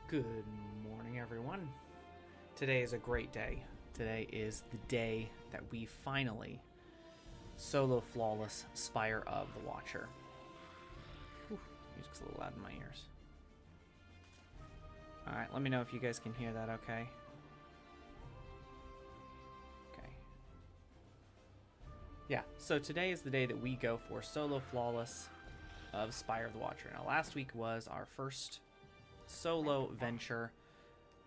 Good morning, everyone. Today is a great day. Today is the day that we finally solo Flawless Spire of the Watcher. Whew, music's a little loud in my ears. Alright, let me know if you guys can hear that okay. Okay. Yeah, so today is the day that we go for solo Flawless of Spire of the Watcher. Now, last week was our first solo venture.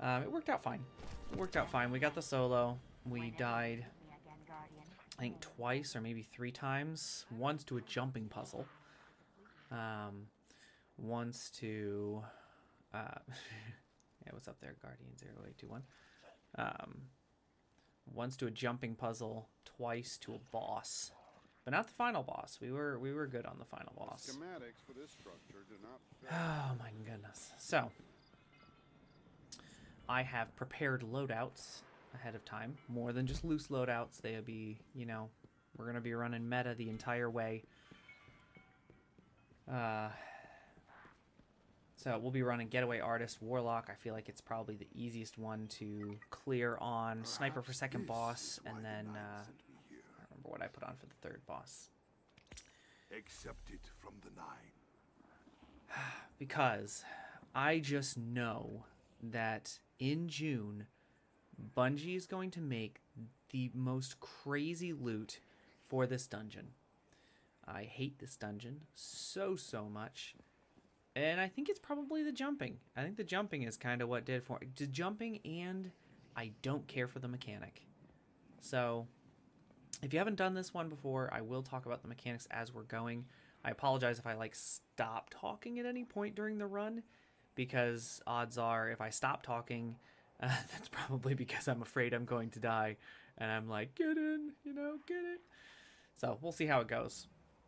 It worked out fine. We got the solo. We died, I think, twice or maybe 3 times. Once to a jumping puzzle. Once to... yeah, what's up there, Guardian 0821? Once to a jumping puzzle, twice to a boss. But not the final boss. We were good on the final boss. The schematics for this structure do not fit. Oh my goodness. So, I have prepared loadouts ahead of time. More than just loose loadouts. They'll be, you know, we're going to be running meta the entire way. So we'll be running Getaway Artist, Warlock. I feel like it's probably the easiest one to clear on. Sniper for second boss, and then, I don't remember what I put on for the third boss. Accept it from the 9. Because I just know that in June, Bungie is going to make the most crazy loot for this dungeon. I hate this dungeon so much. And I think it's probably the jumping. I think the jumping is kind of what did for it. The jumping, and I don't care for the mechanic. So, if you haven't done this one before, I will talk about the mechanics as we're going. I apologize if I, stop talking at any point during the run, because odds are, if I stop talking, that's probably because I'm afraid I'm going to die, and I'm like, get in, get it. So, we'll see how it goes.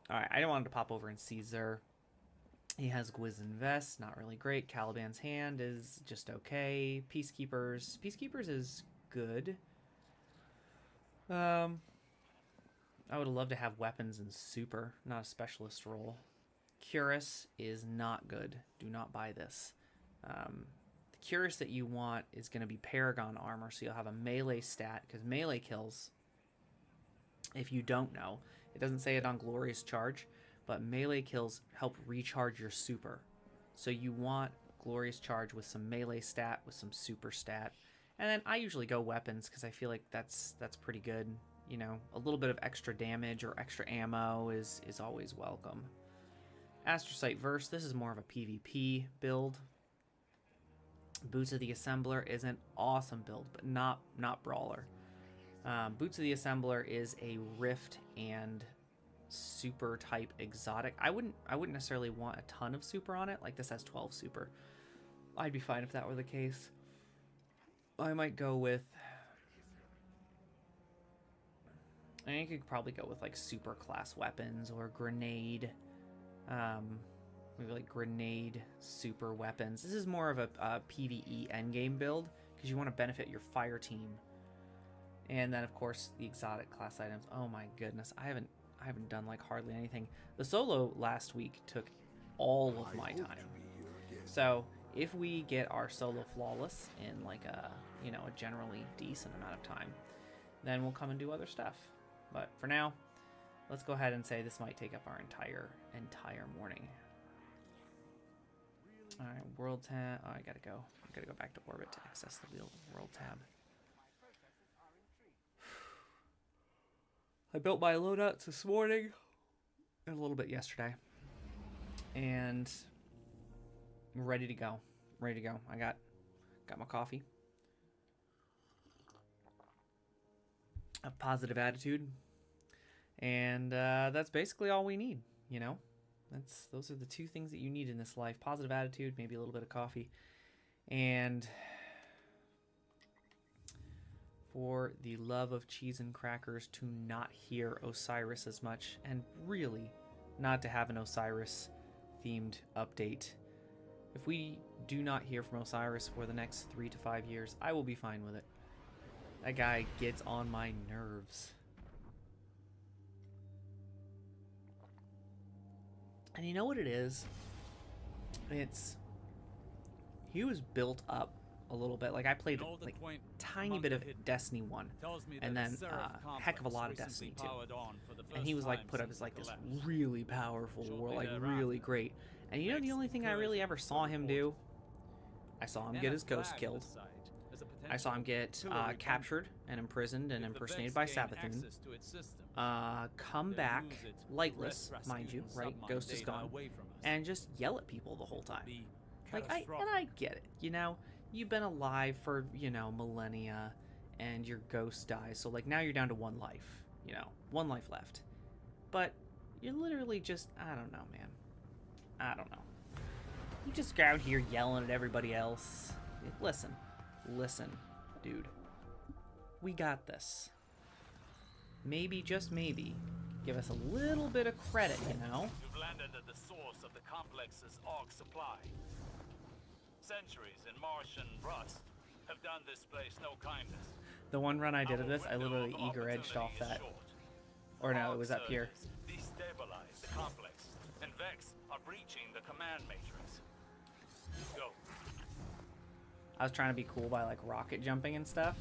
Alright, I wanted to pop over and see Zur. He has Gwiz Vest, not really great. Caliban's Hand is just okay. Peacekeepers is good. I would love to have weapons and super, not a specialist role. Cuirass is not good. Do not buy this. The Cuirass that you want is going to be Paragon armor, so you'll have a melee stat, because melee kills, if you don't know, it doesn't say it on Glorious Charge, but melee kills help recharge your super. So you want Glorious Charge with some melee stat, with some super stat. And then I usually go weapons because I feel like that's pretty good. You know, a little bit of extra damage or extra ammo is always welcome. Astrocyte Verse, this is more of a PvP build. Boots of the Assembler is an awesome build, but not Brawler. Boots of the Assembler is a Rift and super type exotic. I wouldn't necessarily want a ton of super on it. Like, this has 12 super. I'd be fine if that were the case. I might go with, I think you could probably go with super class weapons or grenade. Maybe grenade super weapons. This is more of a PvE endgame build because you want to benefit your fire team. And then of course the exotic class items. Oh my goodness, I haven't done hardly anything. The solo last week took all of my time. So if we get our solo flawless in a generally decent amount of time, then we'll come and do other stuff. But for now, let's go ahead and say this might take up our entire morning. All right, world tab. Oh, I gotta go back to orbit to access the world tab. I built my loadouts this morning and a little bit yesterday, and I'm ready to go. I got my coffee, a positive attitude, and that's basically all we need. Those are the 2 things that you need in this life: positive attitude, maybe a little bit of coffee, and for the love of cheese and crackers, to not hear Osiris as much, and really not to have an Osiris themed update. If we do not hear from Osiris for the next 3 to 5 years, I will be fine with it. That guy gets on my nerves. And you know what it is? It's he was built up a little bit. Like I played An older like point tiny among bit the of hidden Destiny 1, tells me and that then a Seraph heck of a complex lot of recently Destiny 2. powered on for the And first he was like time put up since as the like this collapse. really powerful Shortly war, like thereafter, really great. And you know the Vex only thing I really ever incursions saw were him reported. do? I saw him Then get a his ghost flag killed. was sighted as a I saw him potential get pillory bunker. captured and imprisoned and If the impersonated Vex by gain Sabathun. access to its systems, Come they'll back use it to lightless, wrest mind you, Rasputin's right? submine Ghost is data gone. away from us. And just yell at people the whole It would time. be Like I catastrophic. get it, you know, you've been alive for, you know, millennia and your ghost dies, so like now you're down to one life, you know, one life left. But you're literally just, I don't know, man, I don't know, you just go out here yelling at everybody else. Listen, dude, we got this. Maybe, just maybe, give us a little bit of credit, you know. You've landed at the source of the complex's arc supply. Centuries in Martian rust have done this place no kindness. The one run I did of Our this, I window literally of eager edged off opportunity is that. short. Or no, it Arc was up here. surges destabilize the complex, and Vex are breaching the command matrix. Go. I was trying to be cool by like rocket jumping and stuff,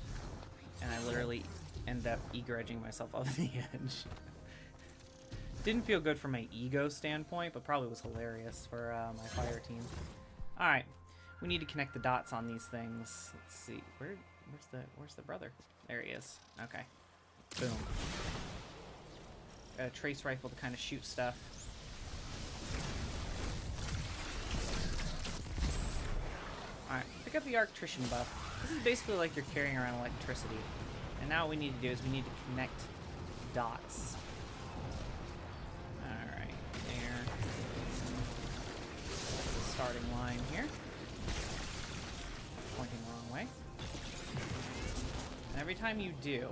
and I literally ended up eager edging myself off the edge. Didn't feel good from my ego standpoint, but probably was hilarious for my fire team. All right, we need to connect the dots on these things. Let's see, where's the brother? There he is. Okay, boom. Got a trace rifle to kind of shoot stuff. Alright, pick up the electrician buff. This is basically like you're carrying around electricity. And now what we need to do is we need to connect dots. Alright, there. That's the starting line here. Pointing the wrong way. And every time you do,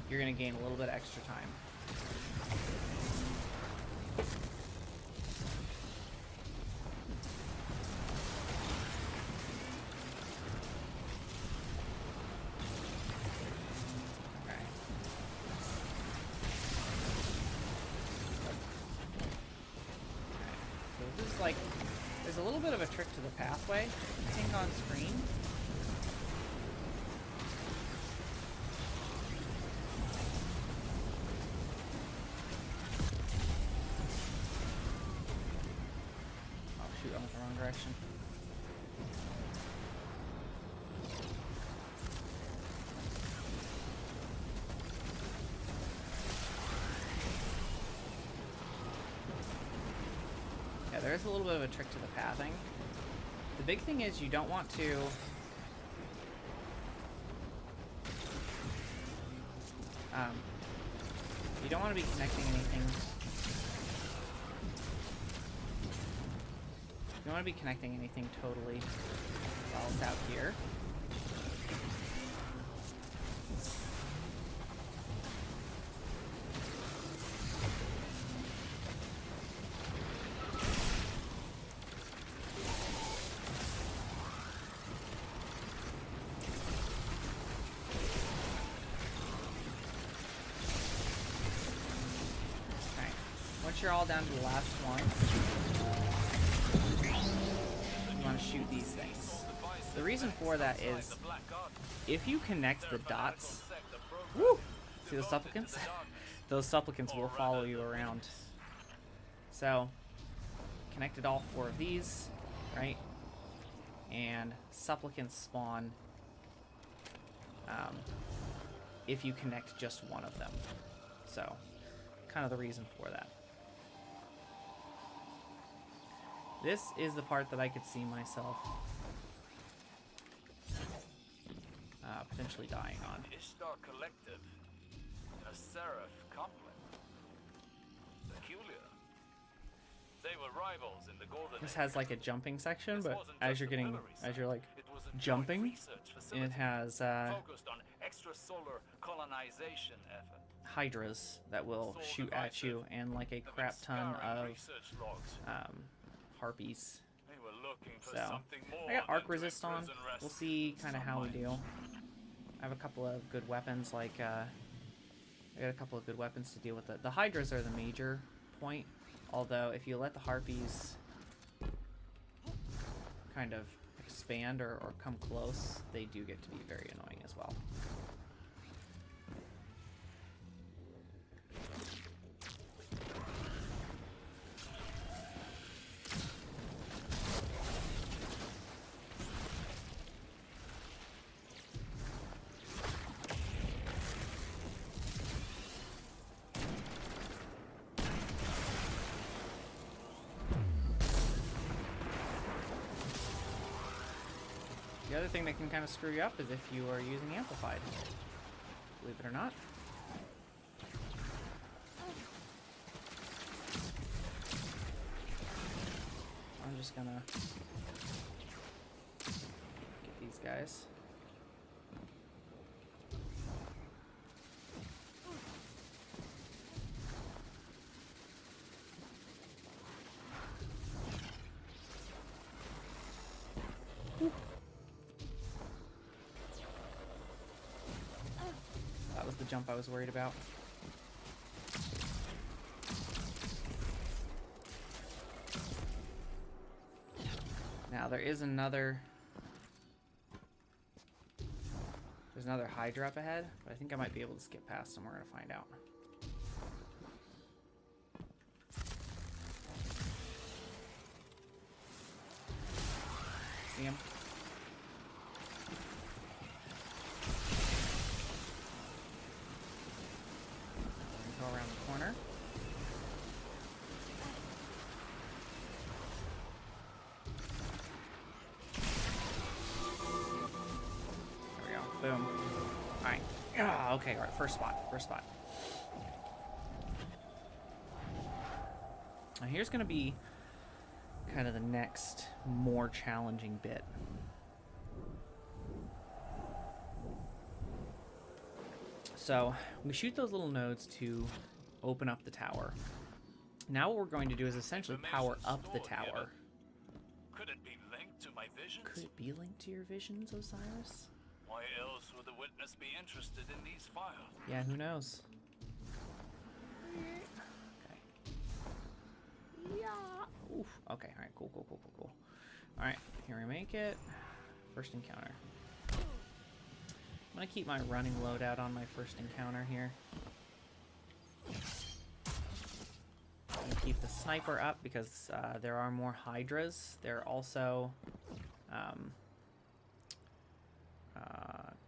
you're going to gain a little bit extra time. Okay. So this is like, there's a little bit of a trick to the pathway, I think, on screen. Direction. Yeah, there is a little bit of a trick to the pathing. The big thing is you don't want to you don't want to be connecting anything. You don't want to be connecting anything totally while it's out here. Okay. Once you're all down to the last one, you want to shoot these things. The reason for that is if you connect the dots, woo, see those supplicants? Those supplicants will follow you around. So, connected all 4 of these, right? And supplicants spawn if you connect just one of them. So, kind of the reason for that. This is the part that I could see myself potentially dying on. Ishtar Collective in a Seraph complex. Peculiar. They were rivals in the Golden This Age. has like a jumping section, This but wasn't as just you're a getting, pillory as you're like site. It was a joint jumping, research it facility has focused on extrasolar colonization effort. hydras that will So shoot at you, and like a They've been crap ton scouring of research logs. harpies. They were looking for So something more I got arc than to resist on. imprison We'll see kind of how we do. I have a couple of good weapons, like, I got a couple of good weapons to deal with it. The Hydras are the major point, although if you let the Harpies kind of expand or come close, they do get to be very annoying as well. The other thing that can kind of screw you up is if you are using Amplified. Believe it or not. I'm just gonna get these guys. That was the jump I was worried about. Now there is another... There's another Hydra up ahead, but I think I might be able to skip past him. We're gonna find out. See him? Go around the corner. There we go. Boom. Alright. Ah, okay, alright. First spot. First spot. Now here's going to be kind of the next more challenging bit. So we shoot those little nodes to open up the tower. Now what we're going to do is essentially power up the tower. Could it be linked to my visions? Could it be linked to your visions, Osiris? Why else would the witness be interested in these files? Yeah, who knows? Okay. Yeah. Oof. Okay, alright, cool. Alright, here we make it. First encounter. I'm gonna keep my running loadout on my first encounter here. I'm gonna keep the sniper up because there are more Hydras. There are also,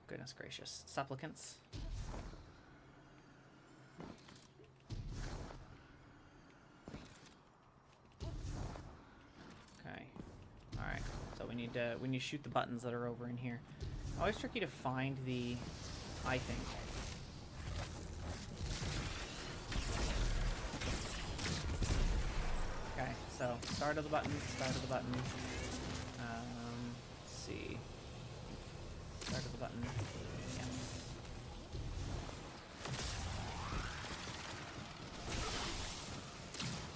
goodness gracious, supplicants. Okay, all right. So we need to shoot the buttons that are over in here. Always tricky to find the, I think. Okay, so start of the button. Let's see. Start of the button. Yes.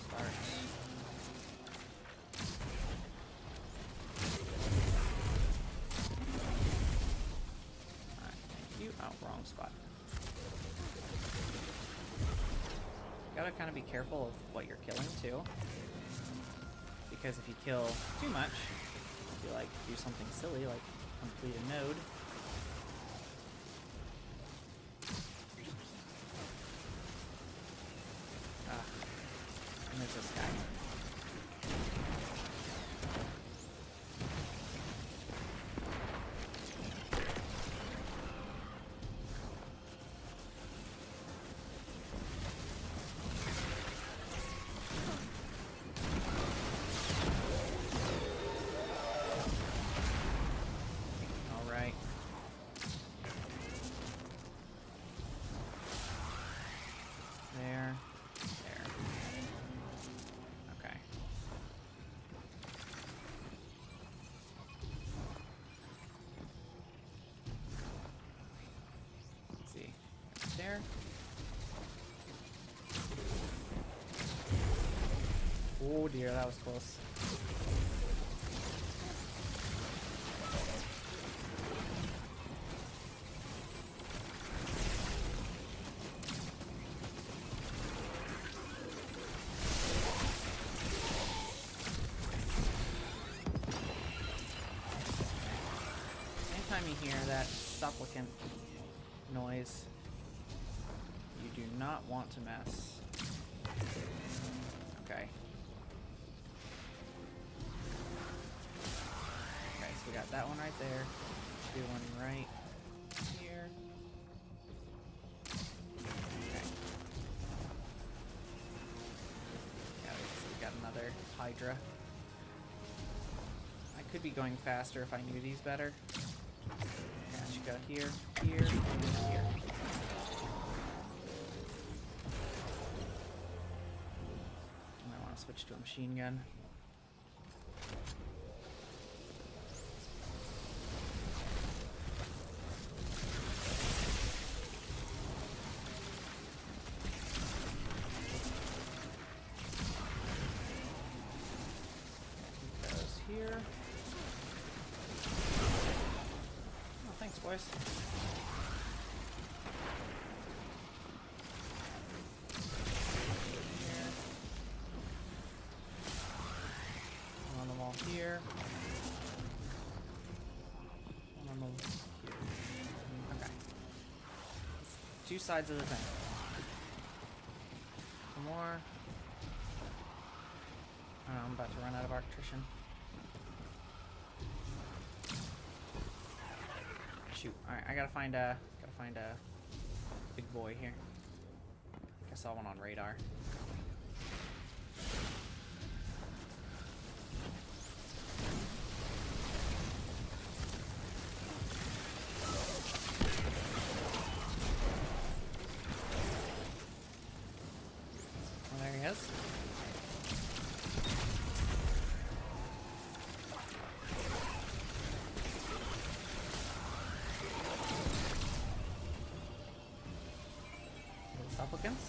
Start. Wrong spot. Gotta kind of be careful of what you're killing too, because if you kill too much, you like do something silly like complete a node. And there's this guy. There. Oh dear, that was close. me hear that supplicant noise. You do not want to mess. Okay. Okay, so we got that one right there. Do one right here. Okay. Yeah, so we got another Hydra. I could be going faster if I knew these better. Yeah, I should go here, here, and here. I want to switch to a machine gun. Here. Oh, thanks, boys. Here. One on the wall here. One on the wall here. Okay. It's 2 sides of the thing. Some more. Oh, I'm about to run out of electrician. Shoot. Alright, I gotta find a big boy here. I think I saw one on radar. Well, there he is. Supplicants.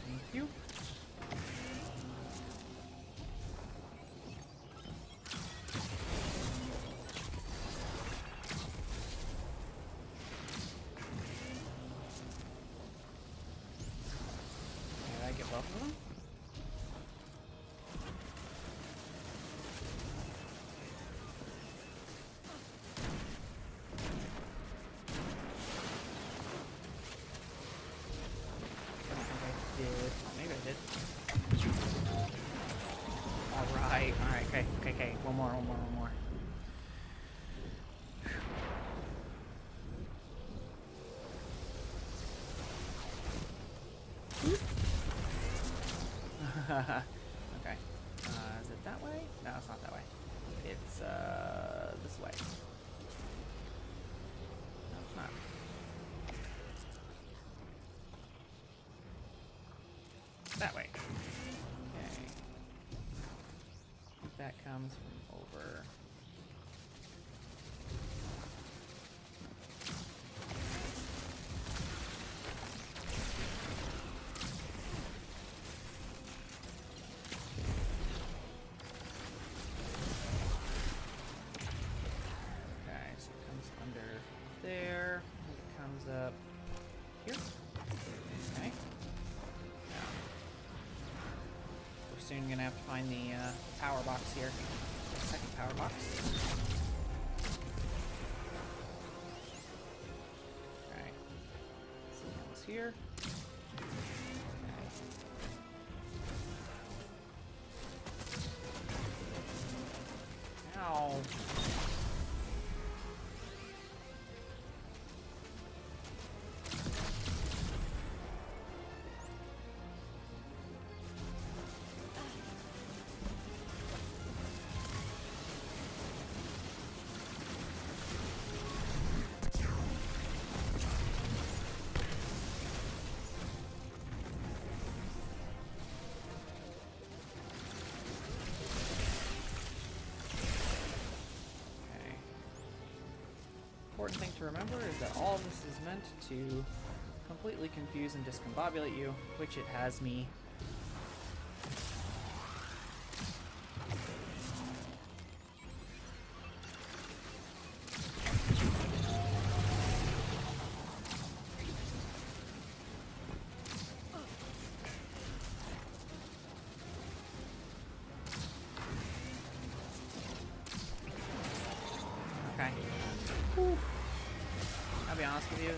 Thank you. Get both of them? I don't think I did. Oh, maybe I did. Alright, alright, okay. One more. Okay. Is it that way? No, it's not that way. It's, this way. No, it's not. That way. Okay. I think that comes from over... there. It comes up here. Okay. Now, we're soon gonna have to find the power box here. The second power box. Okay. So it comes here. Okay. Ow. Important thing to remember is that all this is meant to completely confuse and discombobulate you, which it has me. honest with you.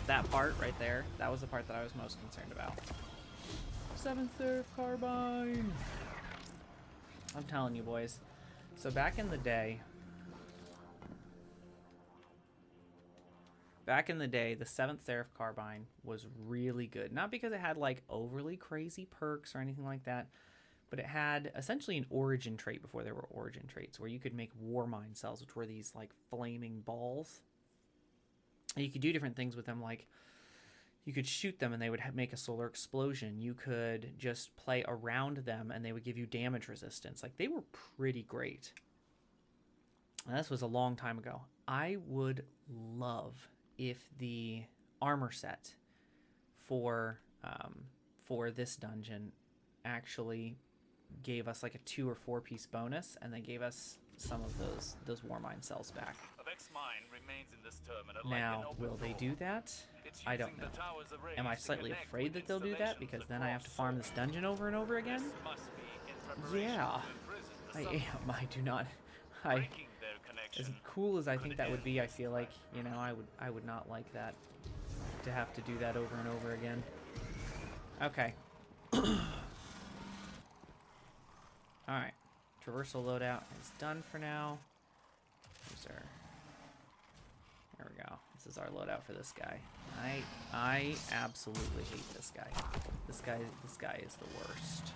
That part right there, that was the part that I was most concerned about. 7th Seraph Carbine! I'm telling you, boys. So back in the day, the 7th Seraph Carbine was really good. Not because it had, like, overly crazy perks or anything like that, but it had essentially an origin trait before there were origin traits, where you could make war mine cells, which were these, like, flaming balls. And you could do different things with them, like you could shoot them and they would make a solar explosion. You could just play around them and they would give you damage resistance. Like, they were pretty great. And this was a long time ago. I would love if the armor set for this dungeon actually gave us like a 2 or 4 piece bonus, and they gave us some of those war mine cells back. Now, will they do that? I don't know. Am I slightly afraid that they'll do that because then I have to farm this dungeon over and over again? Yeah, I am. I do not. As cool as I think that would be, I feel like, you know, I would not like that, to have to do that over and over again. Okay. Alright. Traversal loadout is done for now. There we go. This is our loadout for this guy. I absolutely hate this guy. This guy is the worst.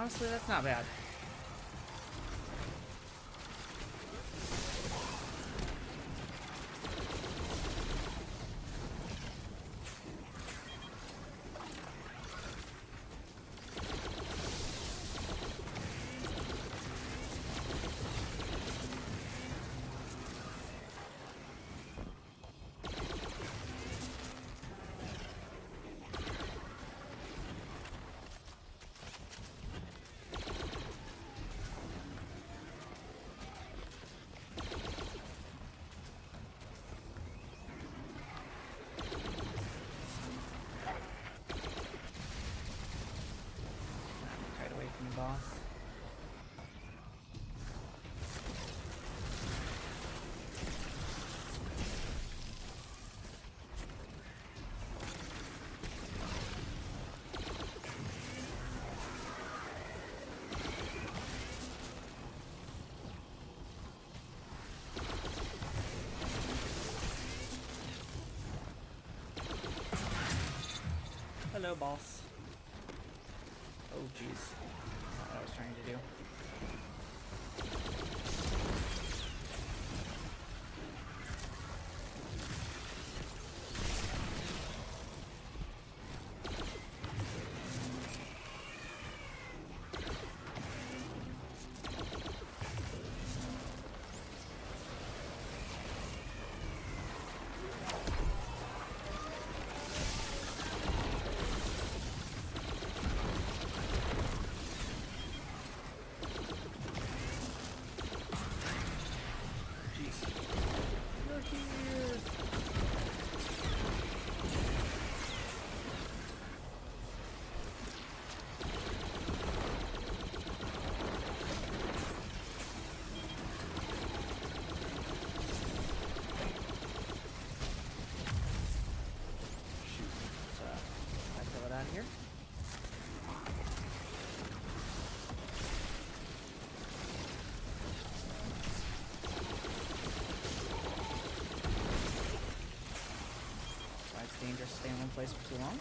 Honestly, that's not bad. Kite away from the boss. Hello, boss. Oh, jeez. That's not what I was trying to do. Jeez. You're here. Shoot. I throw it out of here. Why it's dangerous to stay in one place for too long.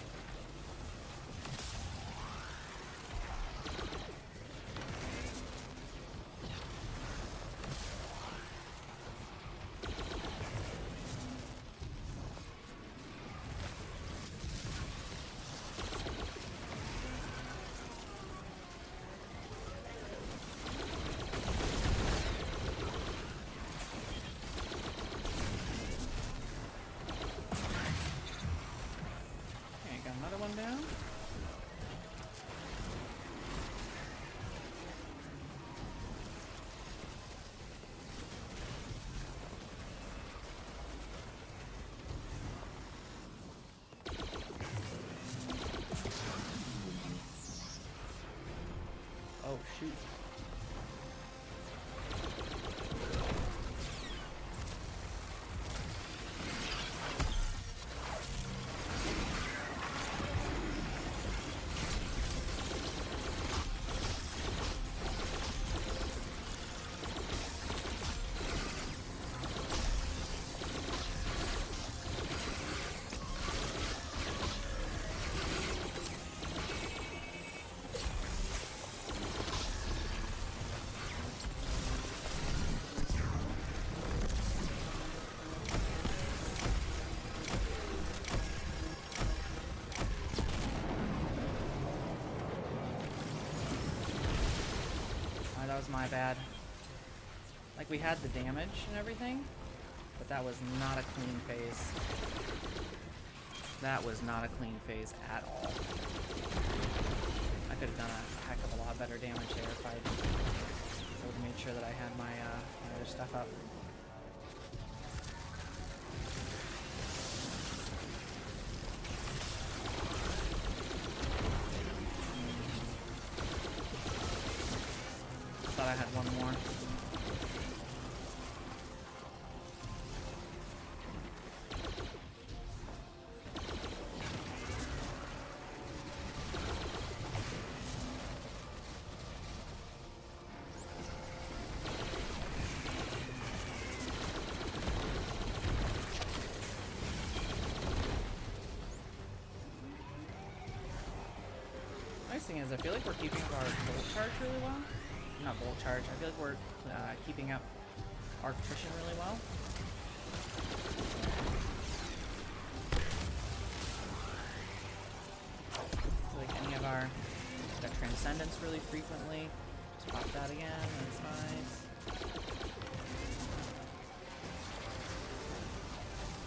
Okay, got another one down. Oh, shoot. That was my bad. Like, we had the damage and everything, but that was not a clean phase. That was not a clean phase at all. I could have done a heck of a lot better damage there if I would have made sure that I had my, my other stuff up. Thought I had one more. Nice thing is, I feel like we're keeping up our bolt charge really well. Not bolt charge. I feel like we're keeping up our attrition really well. Like any of our got transcendence really frequently. Just pop that again. That's nice.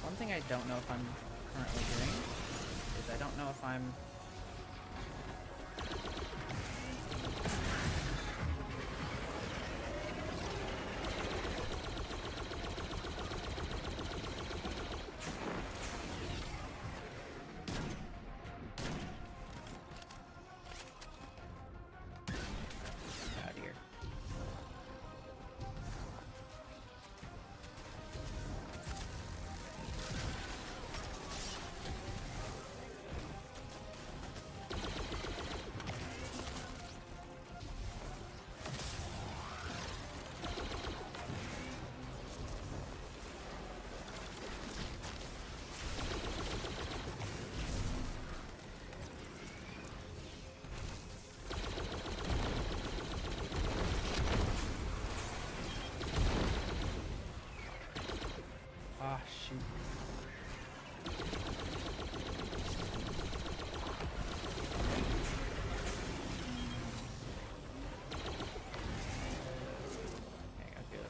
One thing I don't know if I'm currently doing is I don't know if I'm out here. Ah, shoot. Okay, got good.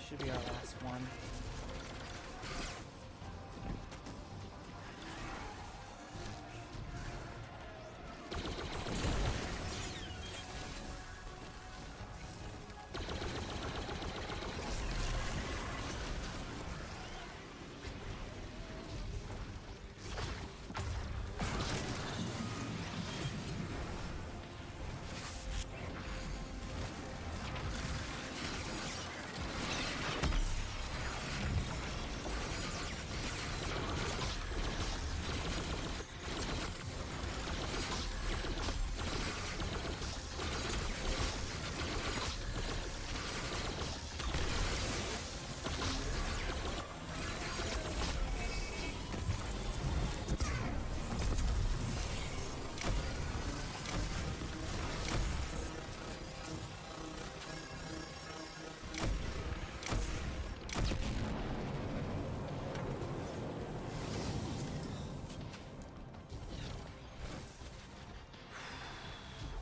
Should be our last one.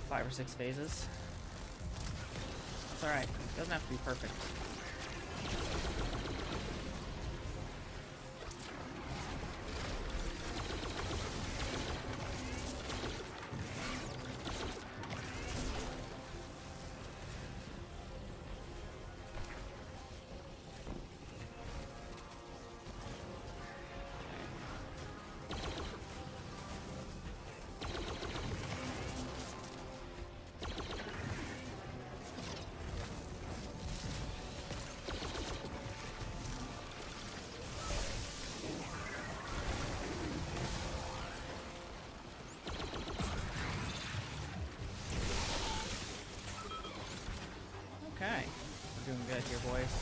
Five or six phases. It's alright. It doesn't have to be perfect. Okay. We're doing good here, boys.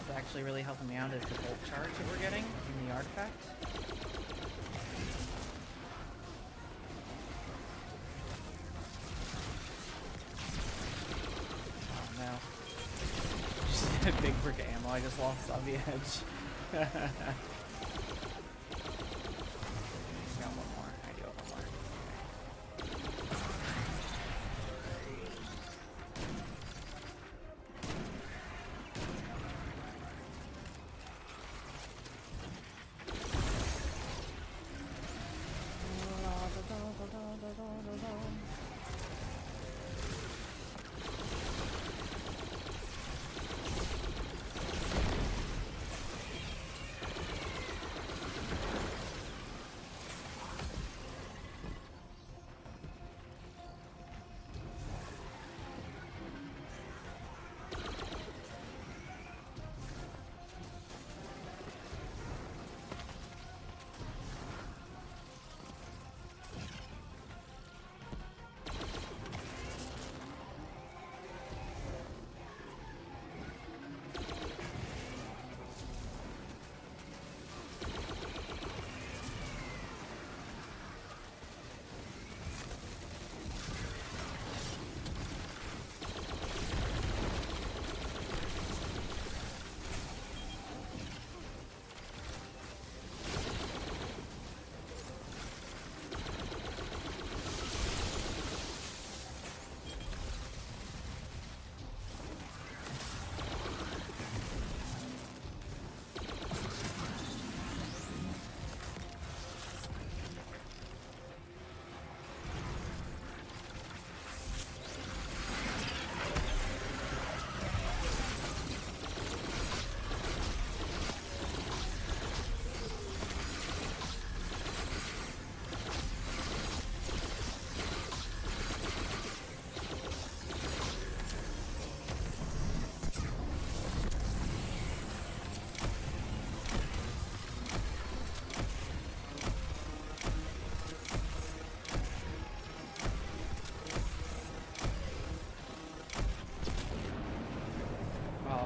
What's actually really helping me out is the bolt charge that we're getting in the artifact. Oh no. Big brick of ammo I just lost on the edge. Got one more. I do have one more.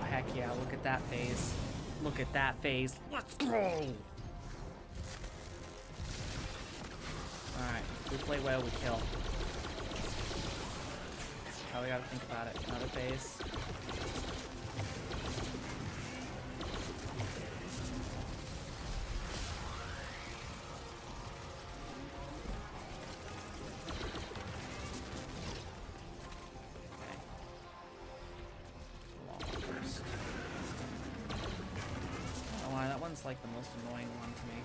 Heck yeah, look at that phase. Look at that phase. Let's go! Alright, we play well, we kill. How we gotta think about it. Another phase. Like the most annoying one to me.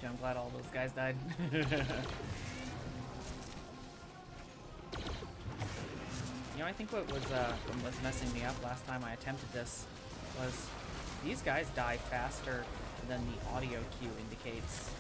I'm glad all those guys died. You know, I think what was messing me up last time I attempted this was these guys die faster than the audio cue indicates.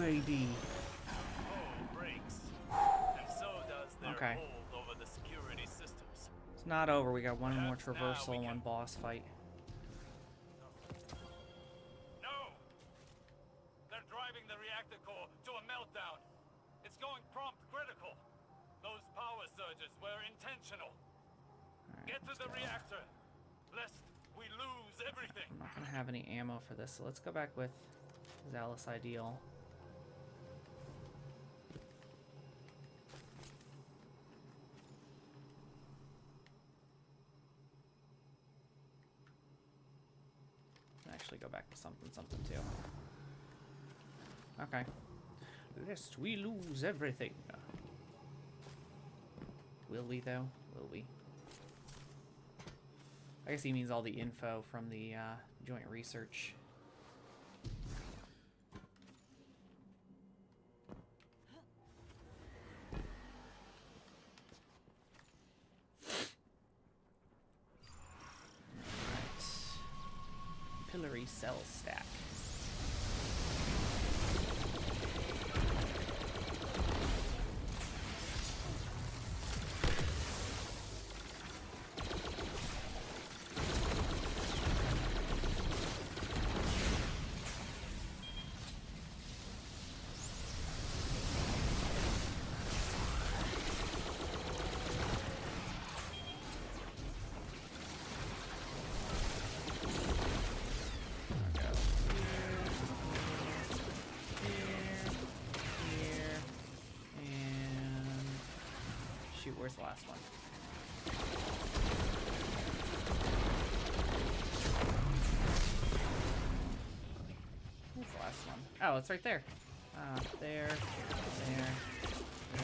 baby. Hull breaks, and so does their Okay. hold over the security systems. It's not over. We got one more Perhaps now traversal, we one can- boss fight. No! They're driving the reactor core to a meltdown. It's going prompt critical. Those power surges were intentional. Get to the reactor, lest we lose everything. I'm not gonna have any ammo for this, so let's go back with Zalus Ideal. Actually go back to something too. Okay. Lest we lose everything. Will we though? Will we? I guess he means all the info from the joint research. Alright. Pillory cell stack. Where's the last one? Where's the last one? Oh, it's right there. There, there, there, there.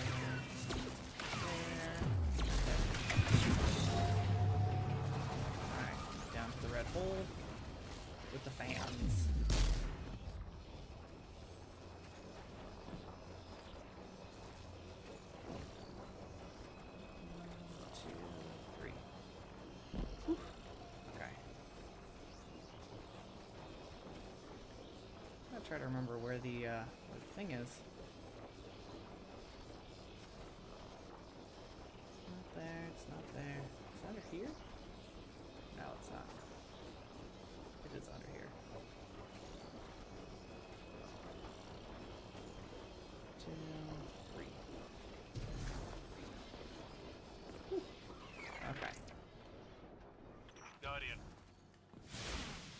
Alright, down to the red hole with the fans. Try to remember where the thing is. Not there, it's not there. Is it under here? No, it's not. It is under here. 2, 3. Whew. Okay. Guardian,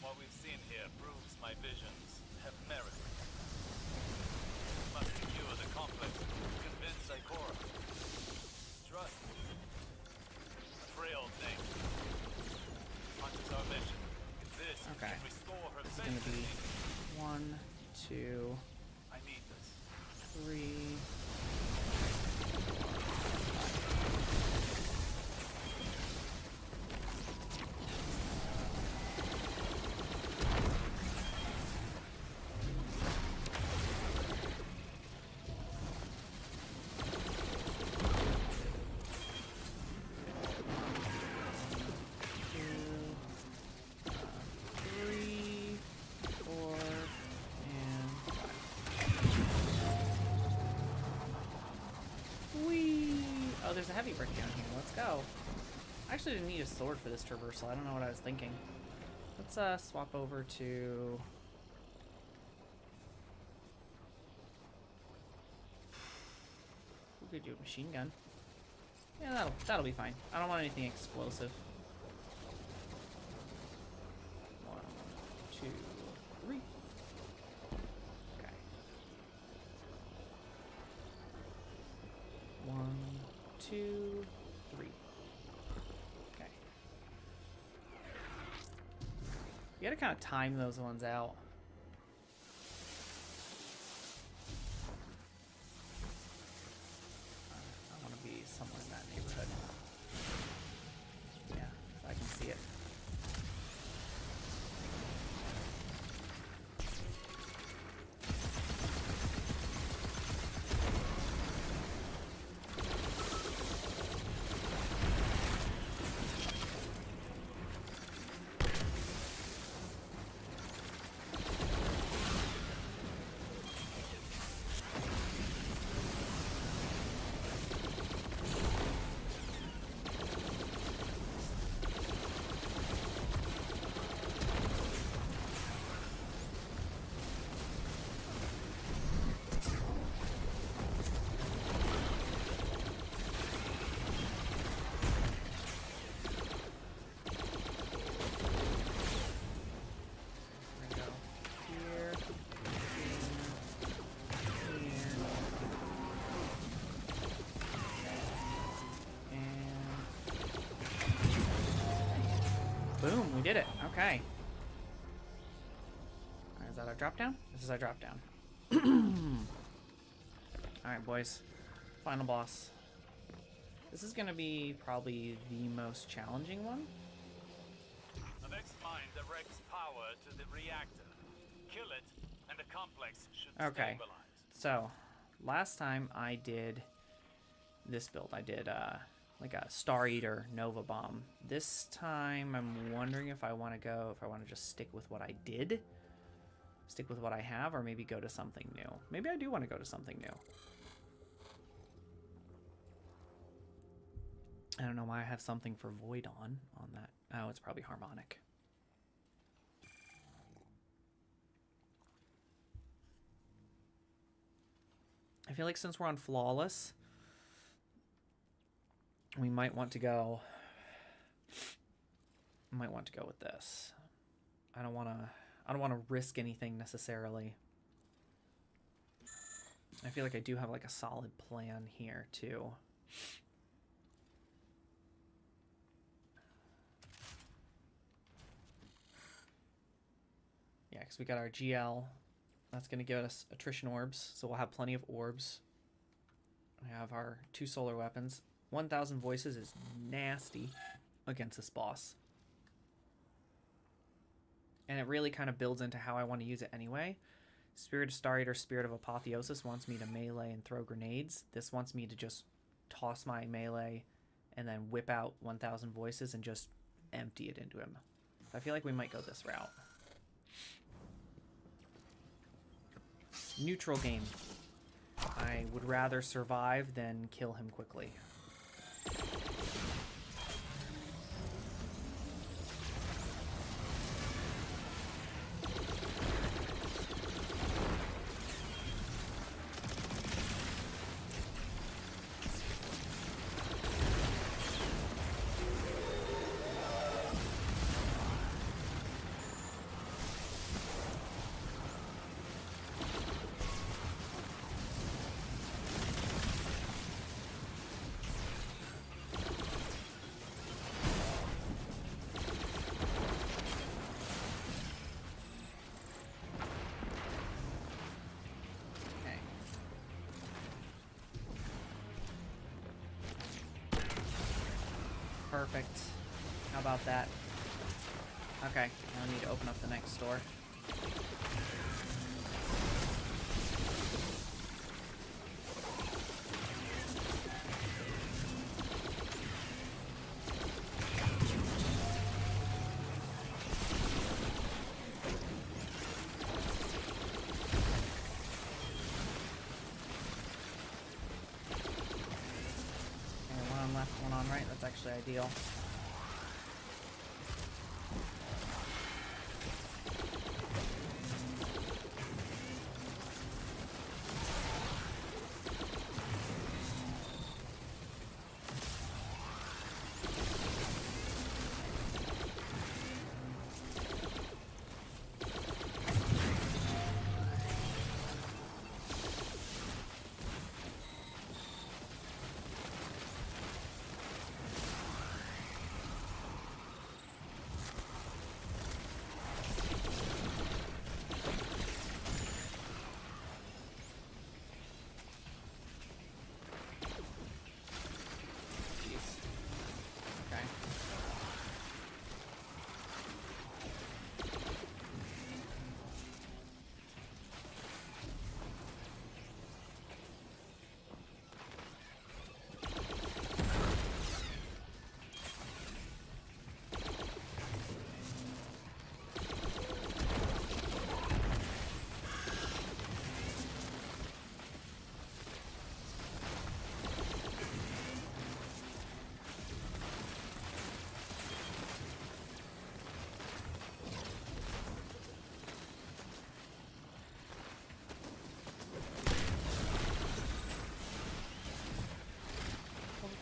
what we've seen here proves my visions have merit. Must secure the complex to convince Ikora. Trust me. A frail thing. Much is our mission. This Okay. can restore her It's faith gonna in be me. 1, 2, I need this. 3. There's a heavy brick down here. Let's go. I actually didn't need a sword for this traversal. I don't know what I was thinking. Let's swap over to... We could do a machine gun. Yeah, that'll be fine. I don't want anything explosive. 1, 2, 3. Okay. 1, 2, 3. Okay. You gotta kind of time those ones out. I want to be somewhere in that neighborhood. Yeah, I can see it. Boom, we did it. Okay. Alright, is that our drop down? This is our drop down. Alright, boys. Final boss. This is gonna be probably the most challenging one. The next mine directs power to the reactor. Kill it, and the complex should Okay. stabilize. So, last time I did this build, I did like a Star Eater Nova Bomb. This time I'm wondering if I want to just stick with what I did, stick with what I have, or maybe go to something new. Maybe I do want to go to something new. I don't know why I have something for Void on that. Oh, it's probably Harmonic. I feel like since we're on Flawless, we might want to go with this. I don't want to risk anything necessarily. I feel like I do have like a solid plan here too. Yeah, because we got our GL. That's going to give us attrition orbs, so we'll have plenty of orbs. We have our 2 solar weapons. 1,000 voices is nasty against this boss. And it really kind of builds into how I want to use it anyway. Spirit of Star Eater, Spirit of Apotheosis wants me to melee and throw grenades. This wants me to just toss my melee and then whip out 1,000 voices and just empty it into him. So I feel like we might go this route. Neutral game. I would rather survive than kill him quickly. Perfect. How about that? Okay, now I need to open up the next door. One on right, that's actually ideal.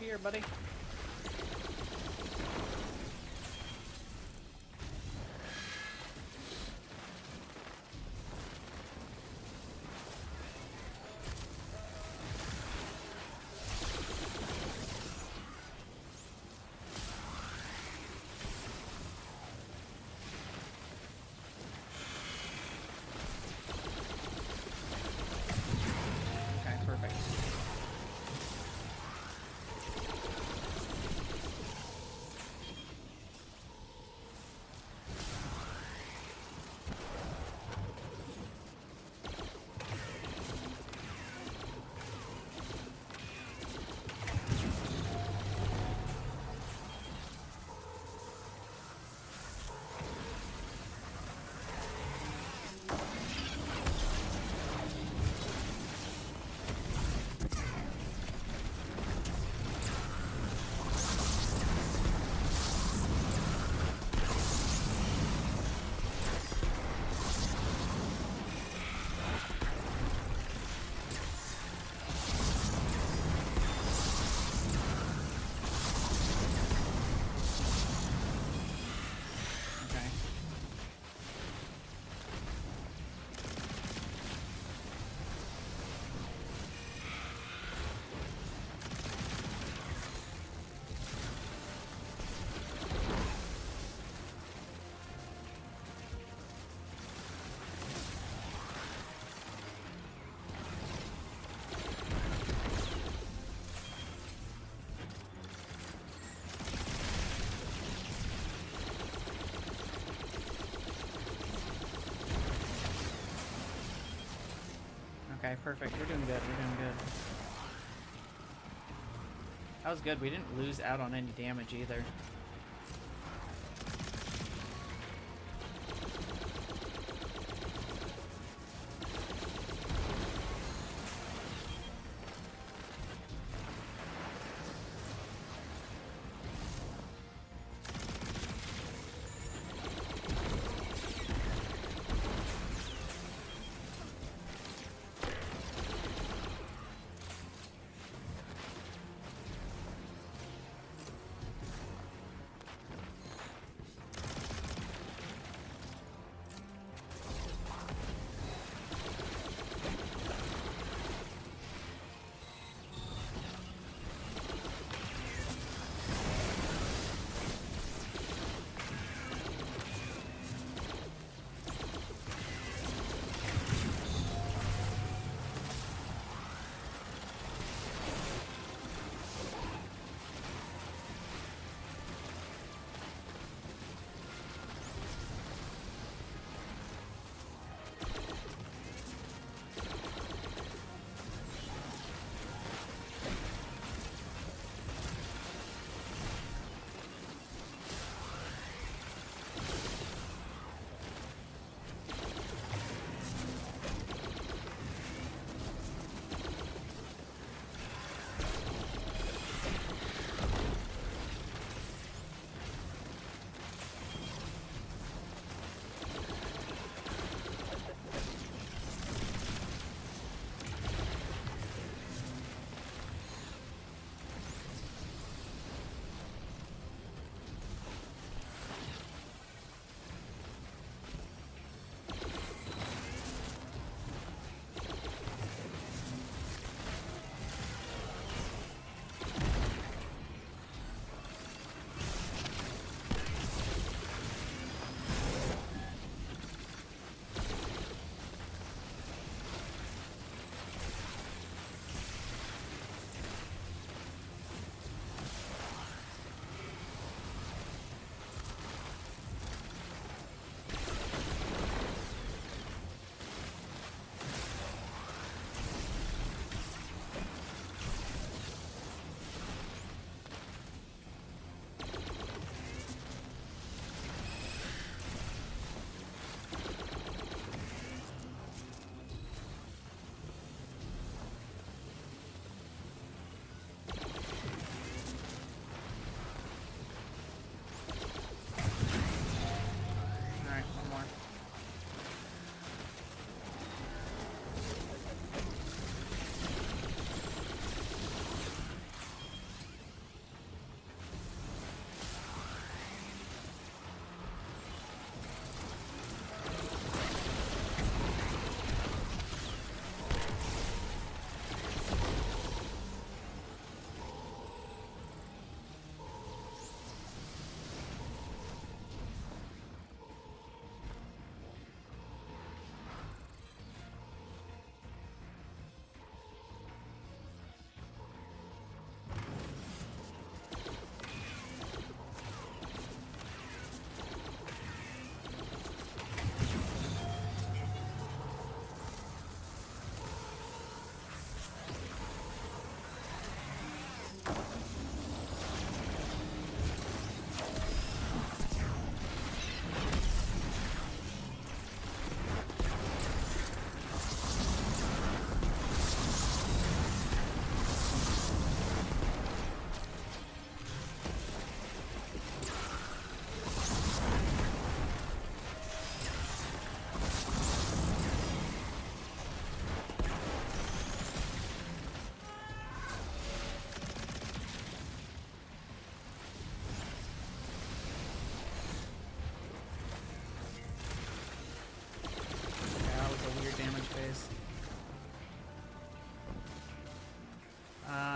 Here, buddy. Okay, perfect. We're doing good. We're doing good. That was good. We didn't lose out on any damage either.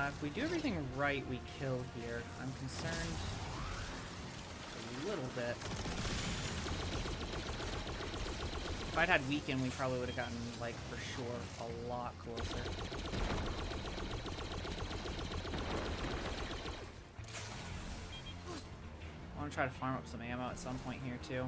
If we do everything right, we kill here. I'm concerned a little bit. If I'd had weaken, we probably would have gotten, like, for sure, a lot closer. I want to try to farm up some ammo at some point here, too.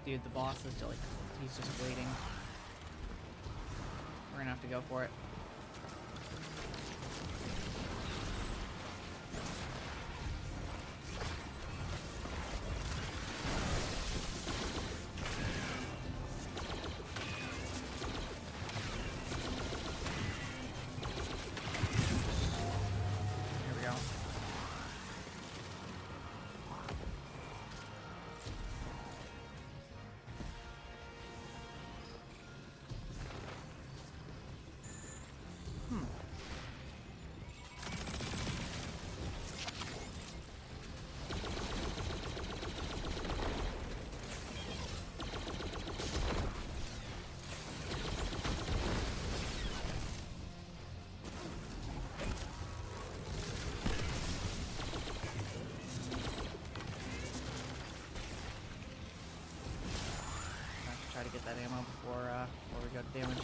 Dude, the boss is just like, he's just waiting. We're gonna have to go for it. Here we go. Try to get that ammo before we go to damage.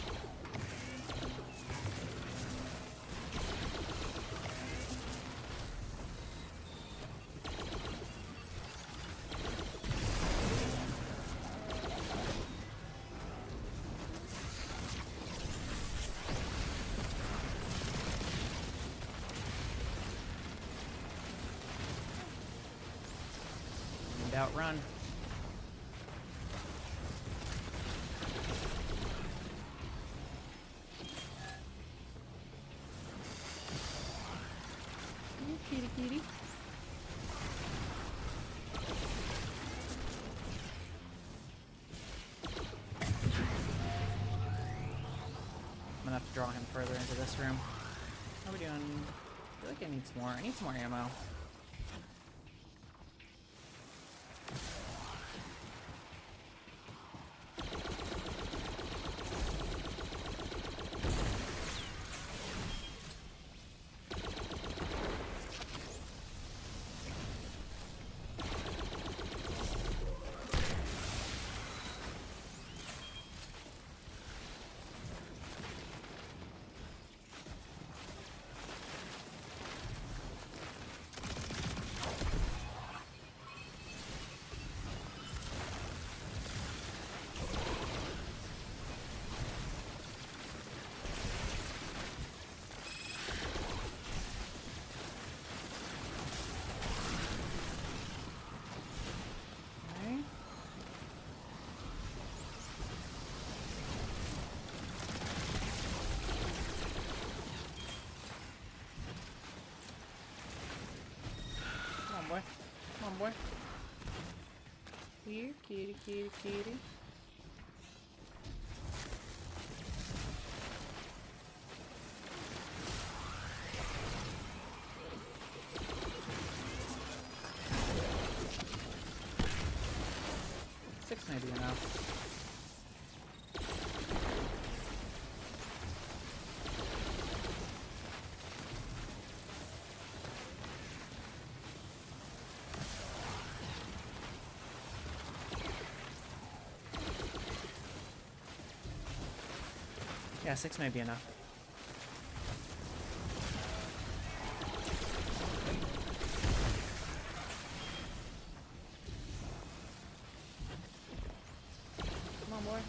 And outrun. Kitty kitty. I'm gonna have to draw him further into this room. How are we doing? I feel like I need some more. I need some more ammo. Boy. Come on, boy. Here, kitty, kitty, kitty. Six may be enough. Yeah, 6 may be enough. Come on, boy.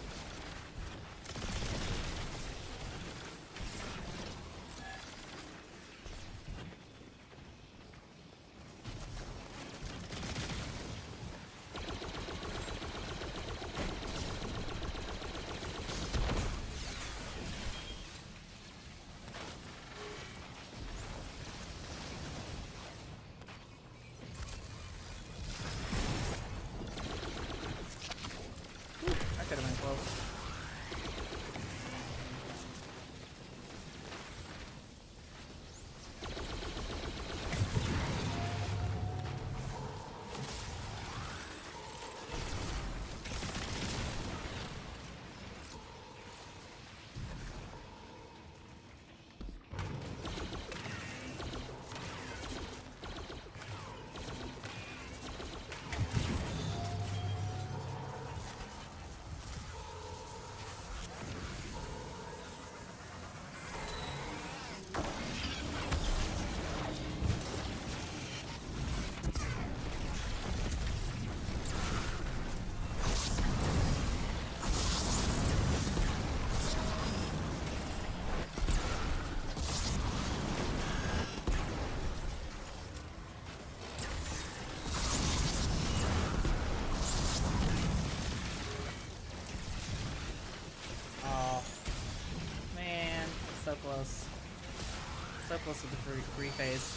close to the free phase.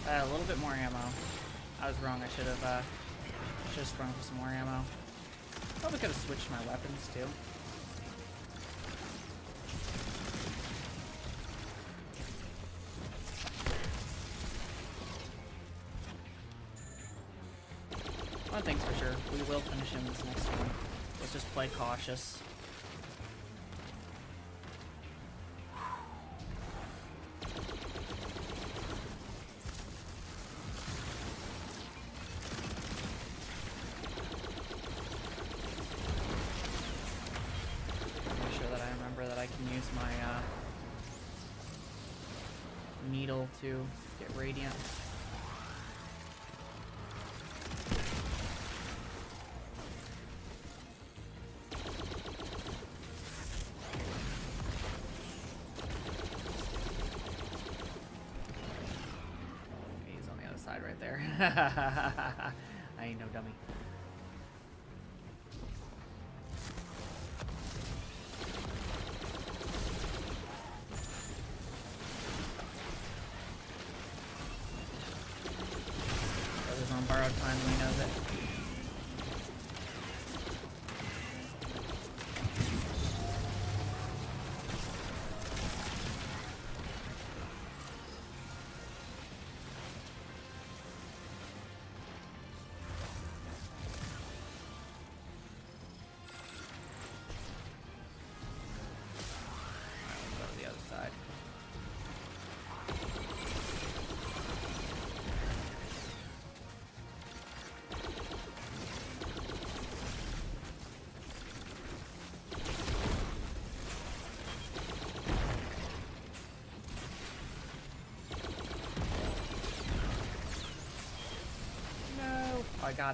A little bit more ammo. I was wrong. I should have sprung for some more ammo. Probably could have switched my weapons too. One thing's for sure, we will finish him this next one. Let's just play cautious. Make sure that I remember that I can use my needle to get radiant. Right there. I ain't no dummy. Brother's on borrowed time and he knows it.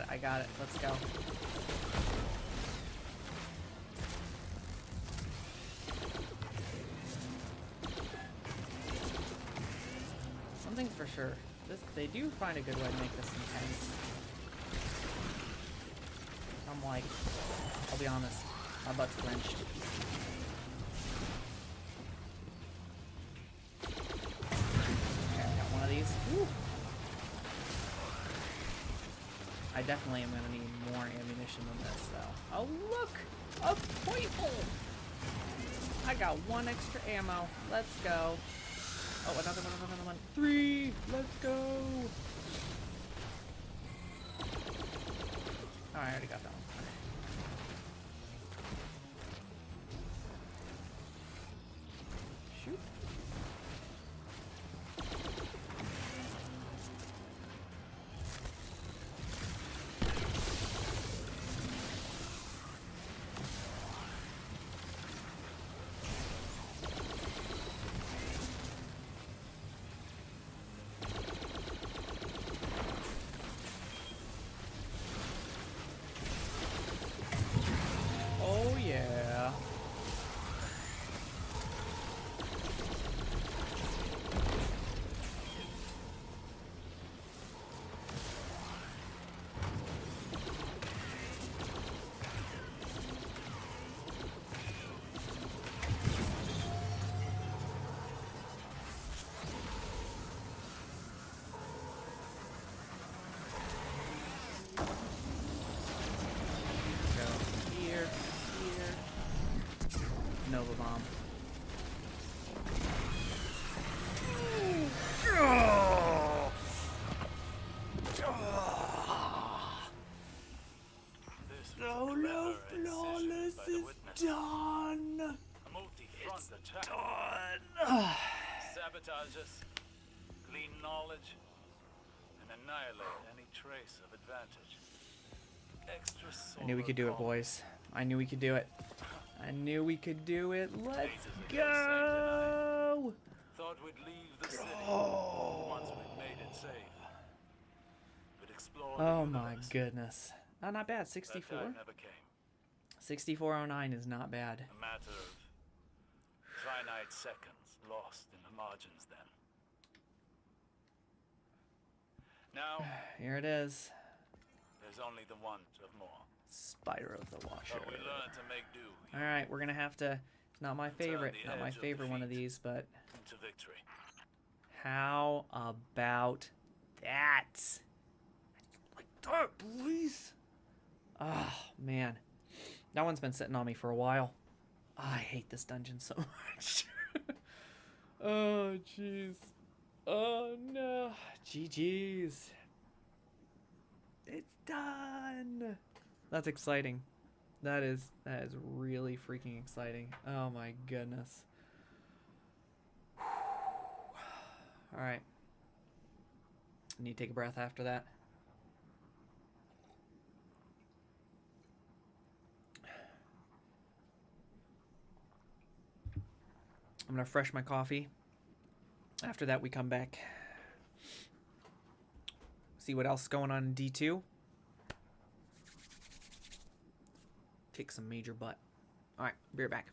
I got it. Let's go. Something's for sure. They do find a good way to make this intense. I'm like, I'll be honest, my butt's clenched. Okay, I got one of these. Woo. I definitely am going to need more ammunition than this, though. Oh, look! A purple! I got one extra ammo. Let's go. Oh, another one. 3! Let's go! Oh, I already got that one. Shoot. Yeah. Nova bomb. No, Flawless is done. A multi-front attack. Done. Sabotage us, glean knowledge, and annihilate any trace of advantage. Extra I knew we could do it, boys. I knew we could do it. I knew we could do it. Let's go! Thought we'd leave the city once we'd made it safe. But explore Oh my goodness. Oh, not bad. 64. That never came. 6409 is not bad. A matter of finite seconds lost in the margins then. Now, Here it is. there's only the want of more. Spire of the Washer. But we learn to make do. Alright, we're gonna have to... It's not my favorite. the Not my edge of favorite one of defeat these, but... Into victory. How about that? Like that, please. Oh, man. That one's been sitting on me for a while. I hate this dungeon so much. Oh, jeez. Oh, no. GG's. It's done. That's exciting. That is really freaking exciting. Oh, my goodness. All right. I need to take a breath after that. I'm going to fresh my coffee. After that, we come back. See what else is going on in D2. Kick some major butt. All right, be right back.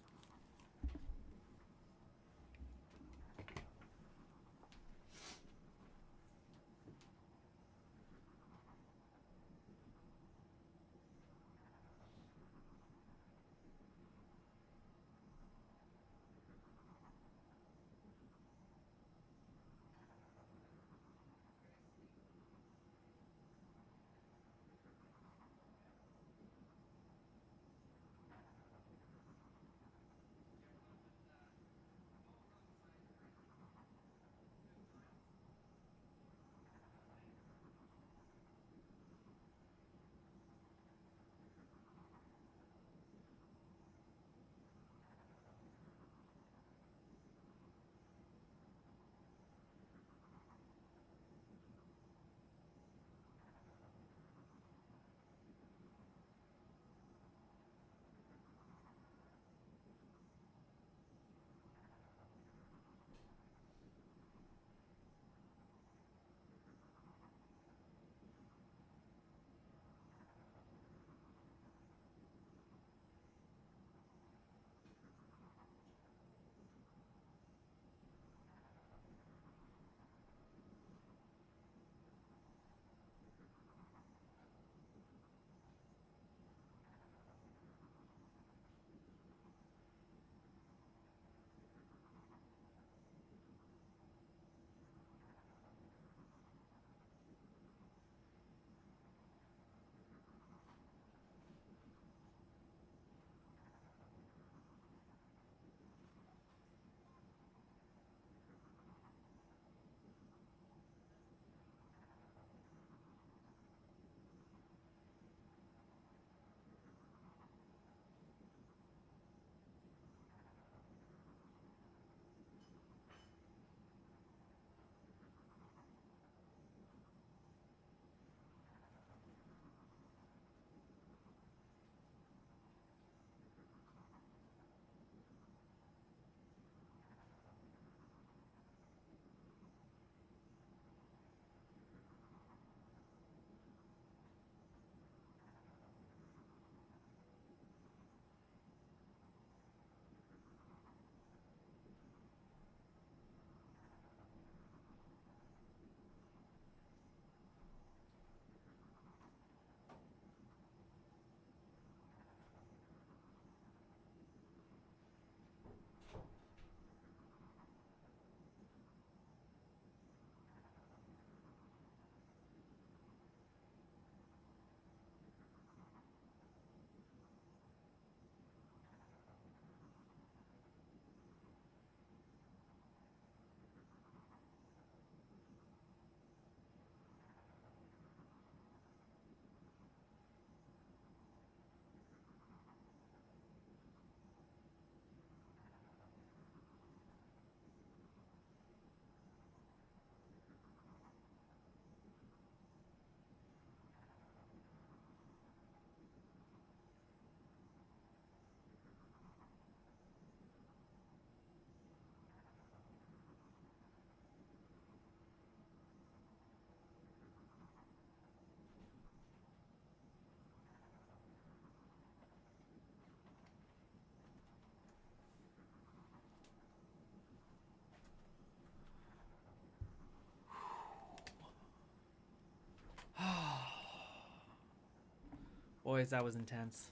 Boys, that was intense.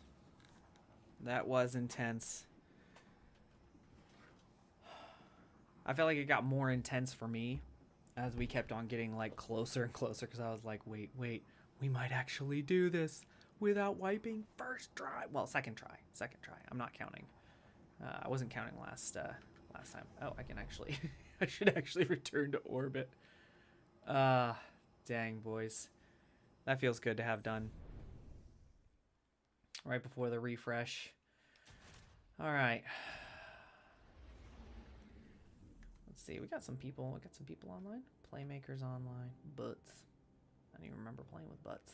That was intense. I felt like it got more intense for me as we kept on getting like closer and closer, because I was like, wait, we might actually do this without wiping first try. Well, second try. I'm not counting. I wasn't counting last time. Oh, I can actually, I should actually return to orbit. Dang, boys. That feels good to have done. Right before the refresh. All right. Let's see. We got some people. Online. Playmakers online. Butts. I don't even remember playing with butts.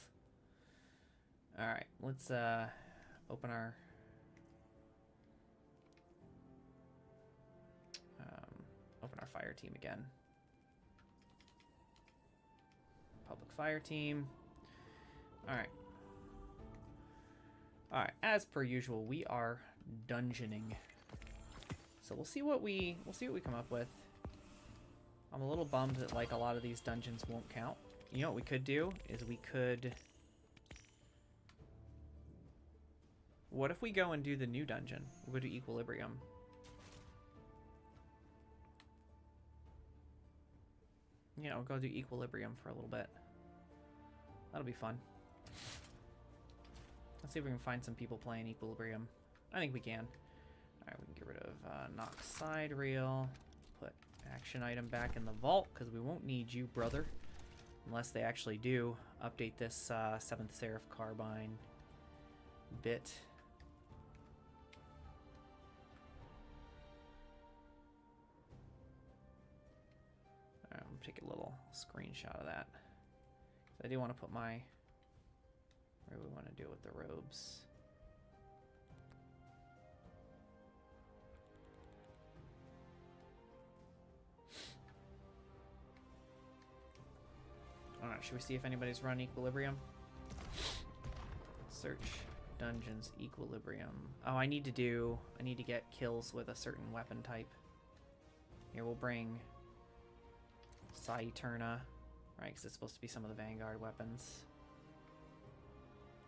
All right. Let's open our fire team again. Public fire team. All right. All right. As per usual, we are dungeoning. So we'll see what we come up with. I'm a little bummed that like a lot of these dungeons won't count. You know what we could do is we could. What if we go and do the new dungeon? We'll go to Equilibrium. Yeah, we'll go do Equilibrium for a little bit. That'll be fun. Let's see if we can find some people playing Equilibrium. I think we can. Alright, we can get rid of knock side reel. Put action item back in the vault, because we won't need you, brother. Unless they actually do update this 7th Seraph Carbine bit. Alright, I'm going to take a little screenshot of that. I do want to put my... What do we want to do with the robes? I don't know, should we see if anybody's run Equilibrium? Search dungeons Equilibrium. Oh, I need to get kills with a certain weapon type. Here, we'll bring Saeterna, right? Because it's supposed to be some of the Vanguard weapons.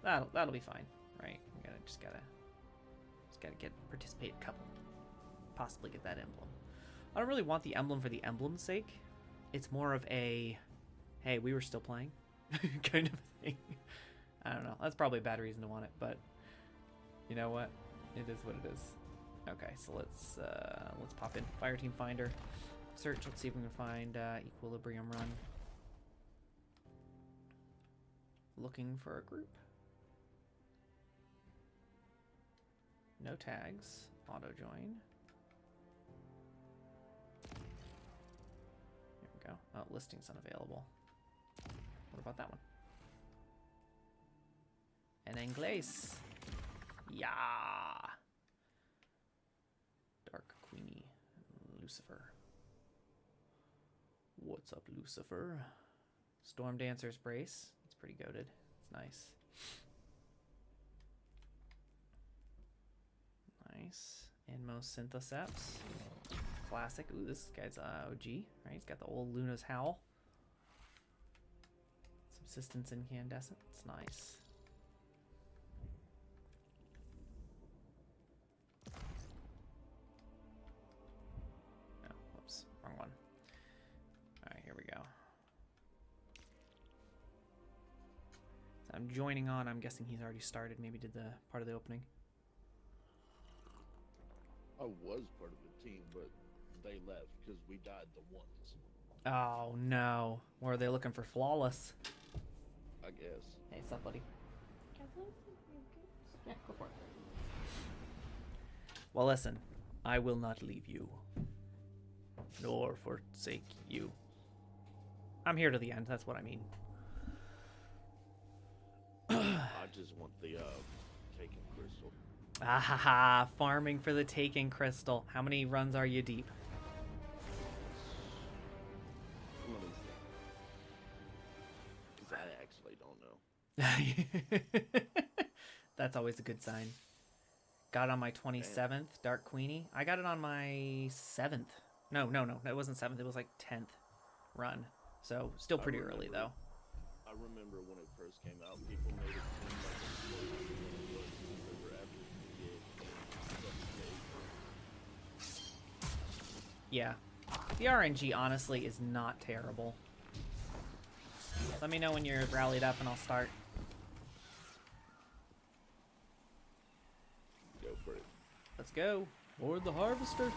That'll be fine, right? We just gotta participate a couple, possibly get that emblem. I don't really want the emblem for the emblem's sake. It's more of a, hey, we were still playing, kind of thing. I don't know. That's probably a bad reason to want it, but you know what? It is what it is. Okay, so let's pop in Fireteam Finder, search. Let's see if we can find Equilibrium run. Looking for a group. No tags. Auto join. Here we go. Oh, listing's unavailable. What about that one? En Anglais. Yeah. Dark Queenie. Lucifer. What's up, Lucifer? Storm Dancer's Brace. It's pretty goated. It's nice. Nice. Inmo Synthoceps. Classic. Ooh, this guy's OG, right? He's got the old Luna's Howl. Subsistence Incandescent. It's nice. Oh, whoops. Wrong one. Alright, here we go. So I'm joining on. I'm guessing he's already started. Maybe did the part of the opening. I was part of the team, but they left because we died the once. Oh no. Were they looking for Flawless? I guess. Hey, what's up, buddy? Yeah, go for it. Well, listen. I will not leave you. Nor forsake you. I'm here to the end, that's what I mean. I just want the taken crystal. Ah ha ha, farming for the taking crystal. How many runs are you deep? Let me think. Because I actually don't know. That's always a good sign. Got it on my 27th, Dark Queenie. I got it on my 7th. No, it wasn't 7th. It was like 10th run. So still pretty early though. I remember when it first came out, people made it seem like it was more than it was. Remember after we did Yeah. The RNG honestly is not terrible. Let me know when you're rallied up and I'll start. Go for it. Let's go. Board the harvester.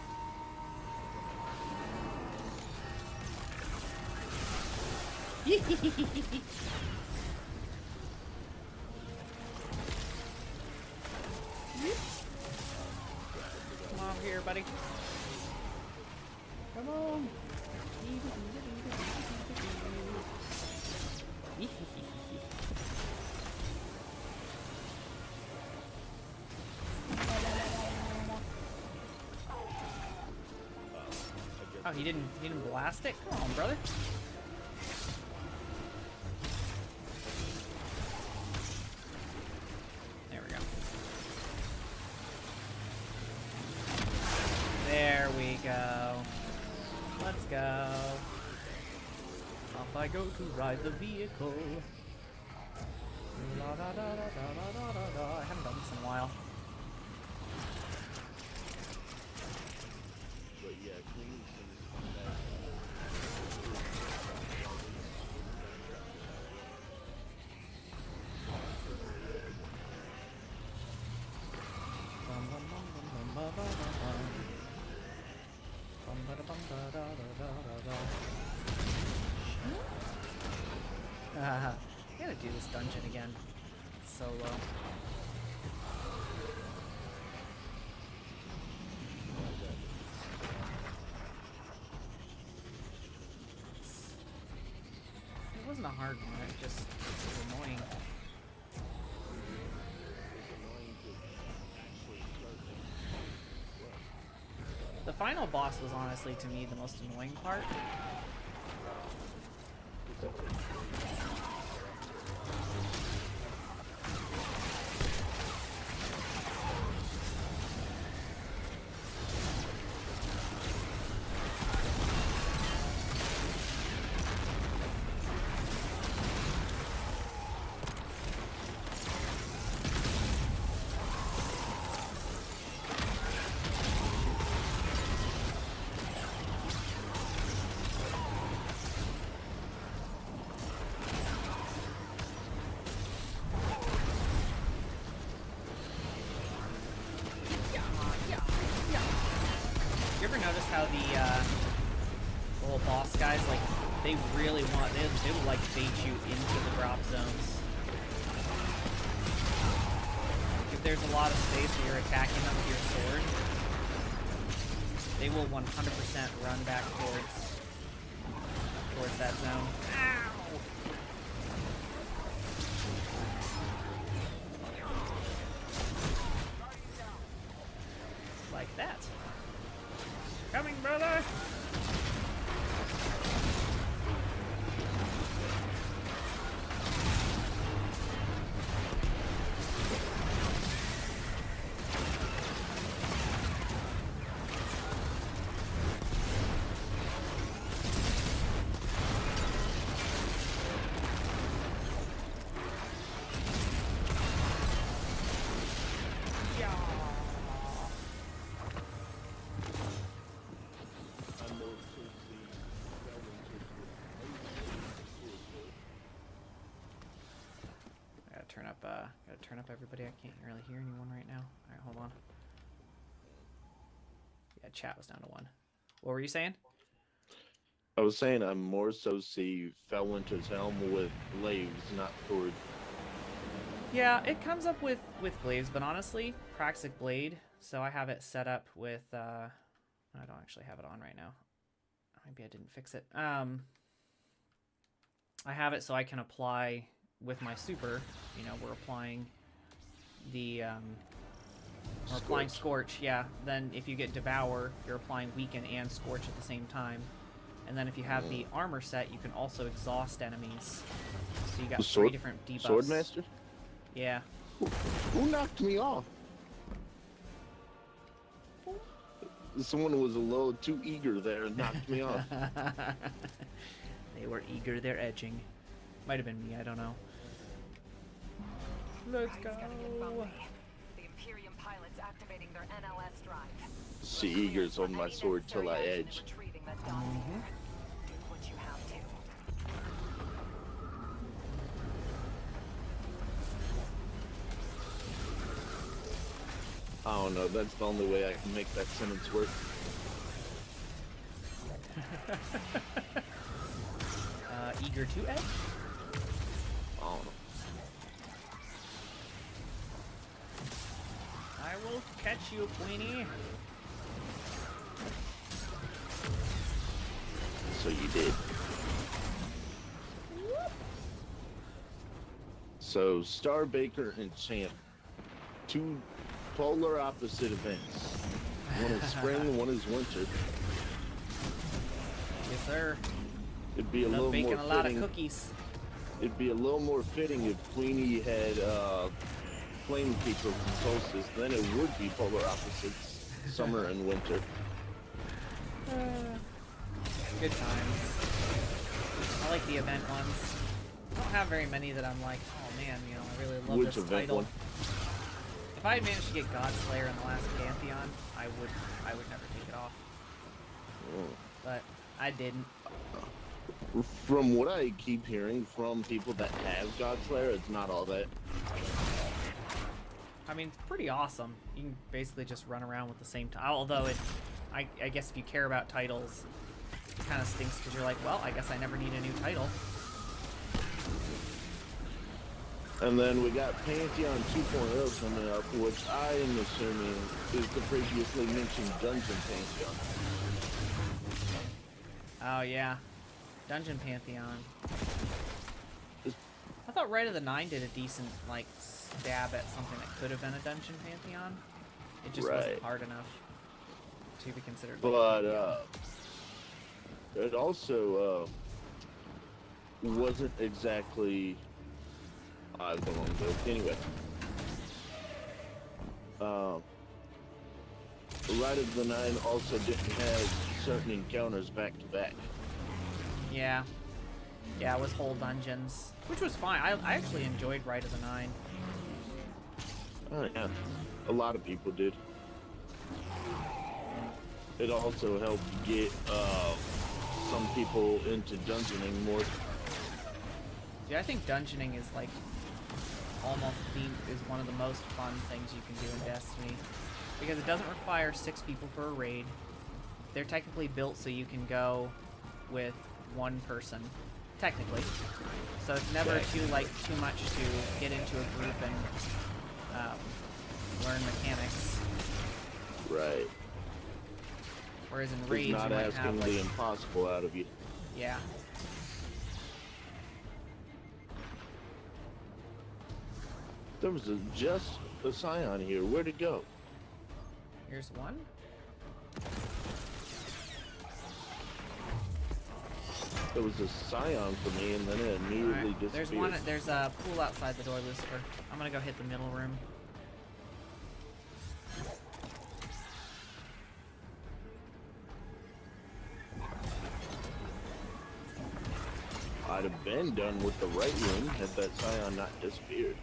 Come on here, buddy. Come on. Oh, he didn't blast it? Come on, brother. There we go. There we go. Let's go. Off I go to ride the vehicle. La, da, da, da, da, da, da, da. I haven't done this in a while. But yeah, clean some Bum, bum, bum, bum, bum, ba, ba, ba, bum. Bum, ba, da, bum, ba, da, da, da, da, da. I gotta do this dungeon again. Solo. It wasn't a hard one, it just was annoying. The final boss was honestly, to me, the most annoying part. You ever notice how the little boss guys, like, they really want, they would like bait you into the drop zones. If there's a lot of space where you're attacking them with your sword, they will 100% run back towards that zone. Ow! Like that. Coming, brother! Gotta turn up everybody. I can't really hear anyone right now. Alright, hold on. Yeah, chat was down to 1. What were you saying? I was saying I'm more so see Felwinter's helm with glaives, not sword. Yeah, it comes up with glaives, but honestly, Praxic Blade, so I have it set up with, I don't actually have it on right now. Maybe I didn't fix it. I have it so I can apply with my super, you know, we're applying the, we're applying Scorch, yeah. Then if you get Devour, you're applying Weaken and Scorch at the same time. And then if you have the armor set, you can also exhaust enemies. So you got 3 different debuffs. Swordmaster? Yeah. Who knocked me off? Someone was a little too eager there and knocked me off. They were eager, they're edging. Might have been me, I don't know. Let's go. The Imperium pilots activating their NLS drive. See eagers on my sword till I edge. Retrieving the that dossier. Do what you have to. I don't know. That's the only way I can make that sentence work. Eager to edge? I don't know. I will catch you, Queenie. So you did. So Star Baker and Champ, two polar opposite events. One is spring, one is winter. Yes, sir. It'd be a Love little baking more a lot of fitting. cookies. It'd be a little more fitting if Queenie had Flame Keeper from Solstice. Then it would be polar opposites, summer and winter. Good times. I like the event ones. I don't have very many that I'm like, oh man, you know, I really love Which this event title. one? If I had managed to get Godslayer in the last Pantheon, I would never take it off. Oh. But I didn't. From what I keep hearing from people that have Godslayer, it's not all that. I mean, it's pretty awesome. You can basically just run around with the same title. Although I guess if you care about titles, it kind of stinks because you're like, well, I guess I never need a new title. And then we got Pantheon 2.0 coming up, which I am assuming is the previously mentioned Dungeon Pantheon. Oh yeah, Dungeon Pantheon. Is- I thought Rite of the Nine did a decent like stab at something that could have been a Dungeon Pantheon. It just wasn't Right. hard enough to be considered. Like, But it also wasn't exactly. I don't want to go. Anyway, Rite of the Nine also didn't have certain encounters back to back. yeah, it was whole dungeons, which was fine. I actually enjoyed Rite of the Nine. Oh yeah, a lot of people did. It also helped get some people into dungeoning more. Yeah, I think dungeoning is like almost is one of the most fun things you can do in Destiny because it doesn't require 6 people for a raid. They're technically built so you can go with one person, technically. So it's never too much to get into a group and learn mechanics. Right. Whereas in It's raids, not you might asking have the like, impossible out of you. yeah. There was just a Scion here. Where'd it go? Here's one. There was a Scion for me, and then it immediately Alright, disappeared. there's one. There's a pool outside the door, Lucifer. I'm gonna go hit the middle room. I'd have been done with the right room had that Scion not disappeared.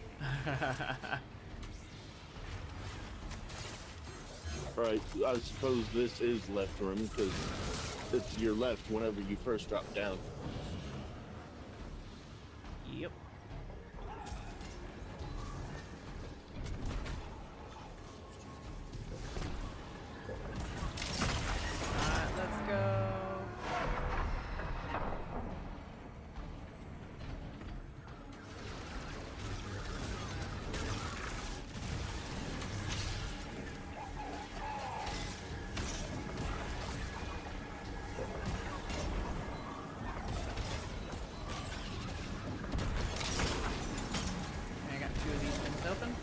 Alright, I suppose this is left room, because it's your left whenever you first drop down. Yep. Alright, let's go. Okay, I got 2 of these things open.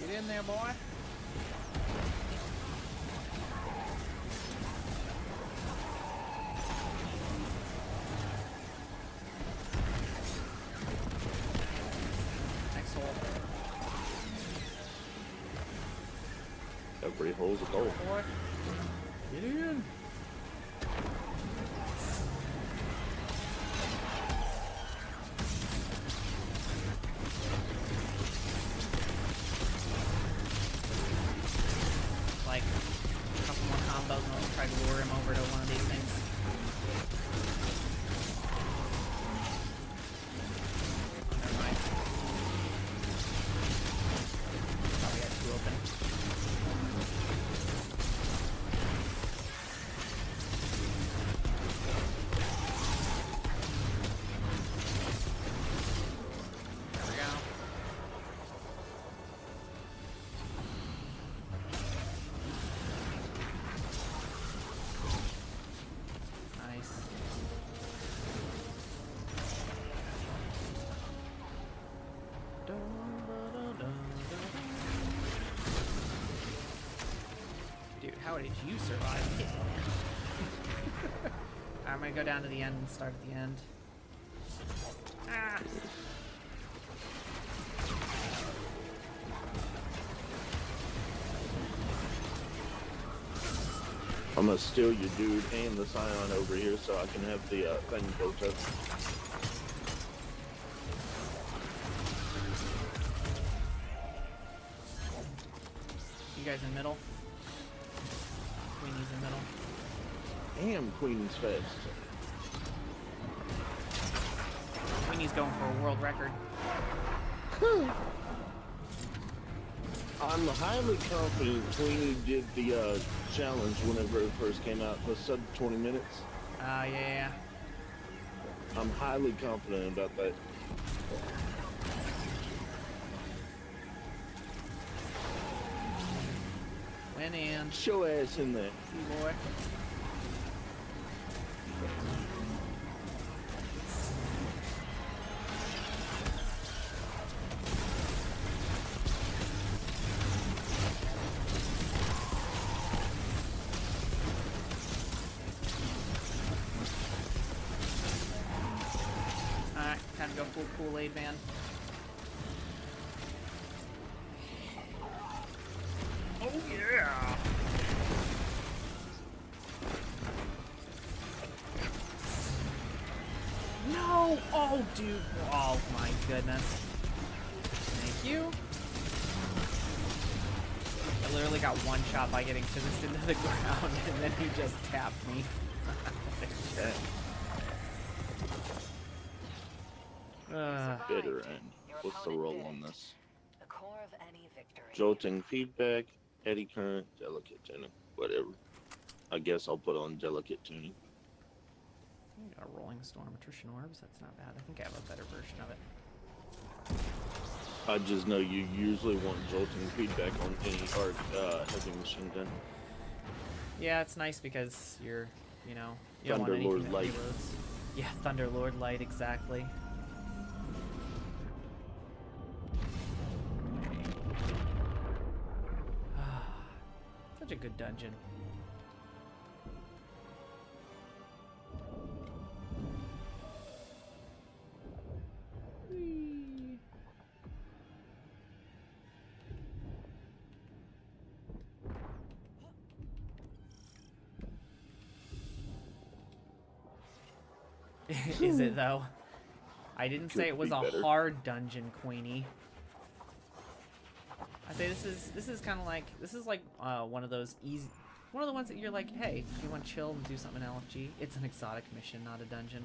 Get in there, boy. Next hole. Every hole's a goal. Boy. Get in. Like a couple more combos and I'll try to lure him over to one of these things. How did you survive? I'm gonna go down to the end and start at the end. Ah. I'm gonna steal your dude and the Scion over here so I can have the thing built up. You guys in middle? Queenie's in middle. Damn, Queen's fast. Queenie's going for a world record. I'm highly confident Queenie did the challenge whenever it first came out, the sub 20 minutes. Yeah. I'm highly confident about that. Went in. Show ass in there. See, boy. Alright, time to go full Kool-Aid, man. Oh yeah! No! Oh, dude. Oh, my goodness. Thank you. I literally got one shot by getting fizzed into the ground, and then he just tapped me. Shit. Bitter end. What's the roll on this? The core of any victory. Jolting feedback, eddy current, delicate tuning, whatever. I guess I'll put on delicate tuning. Got a rolling storm, attrition orbs. That's not bad. I think I have a better version of it. I just know you usually want jolting feedback on any heavy machine gun. Yeah, it's nice because you're, you know, you don't want Thunderlord anything that light. reloads. Yeah, Thunderlord light, exactly. Such a good dungeon. Whee. Is it though? I didn't say it was a Could be better. hard dungeon, Queenie. I say this is kind of like one of those easy, one of the ones that you're like, hey, if you want to chill and do something in LFG, it's an exotic mission, not a dungeon.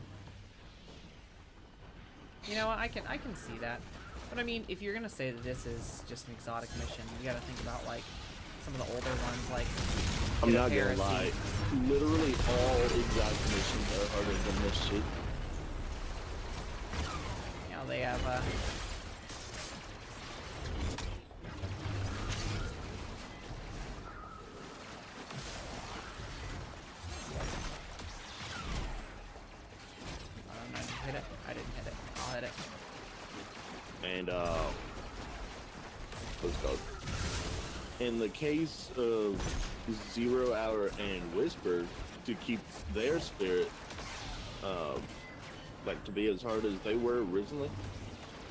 You know, I can see that, but I mean, if you're gonna say that this is just an exotic mission, you gotta think about like some of the older ones, like I'm Hit a not gonna Heresy. lie. Literally all exotic missions are harder than this shit. You know, they have I didn't hit it. I didn't hit it. I'll hit it. And what's it called? In the case of 0 Hour and Whisper, to keep their spirit like to be as hard as they were originally,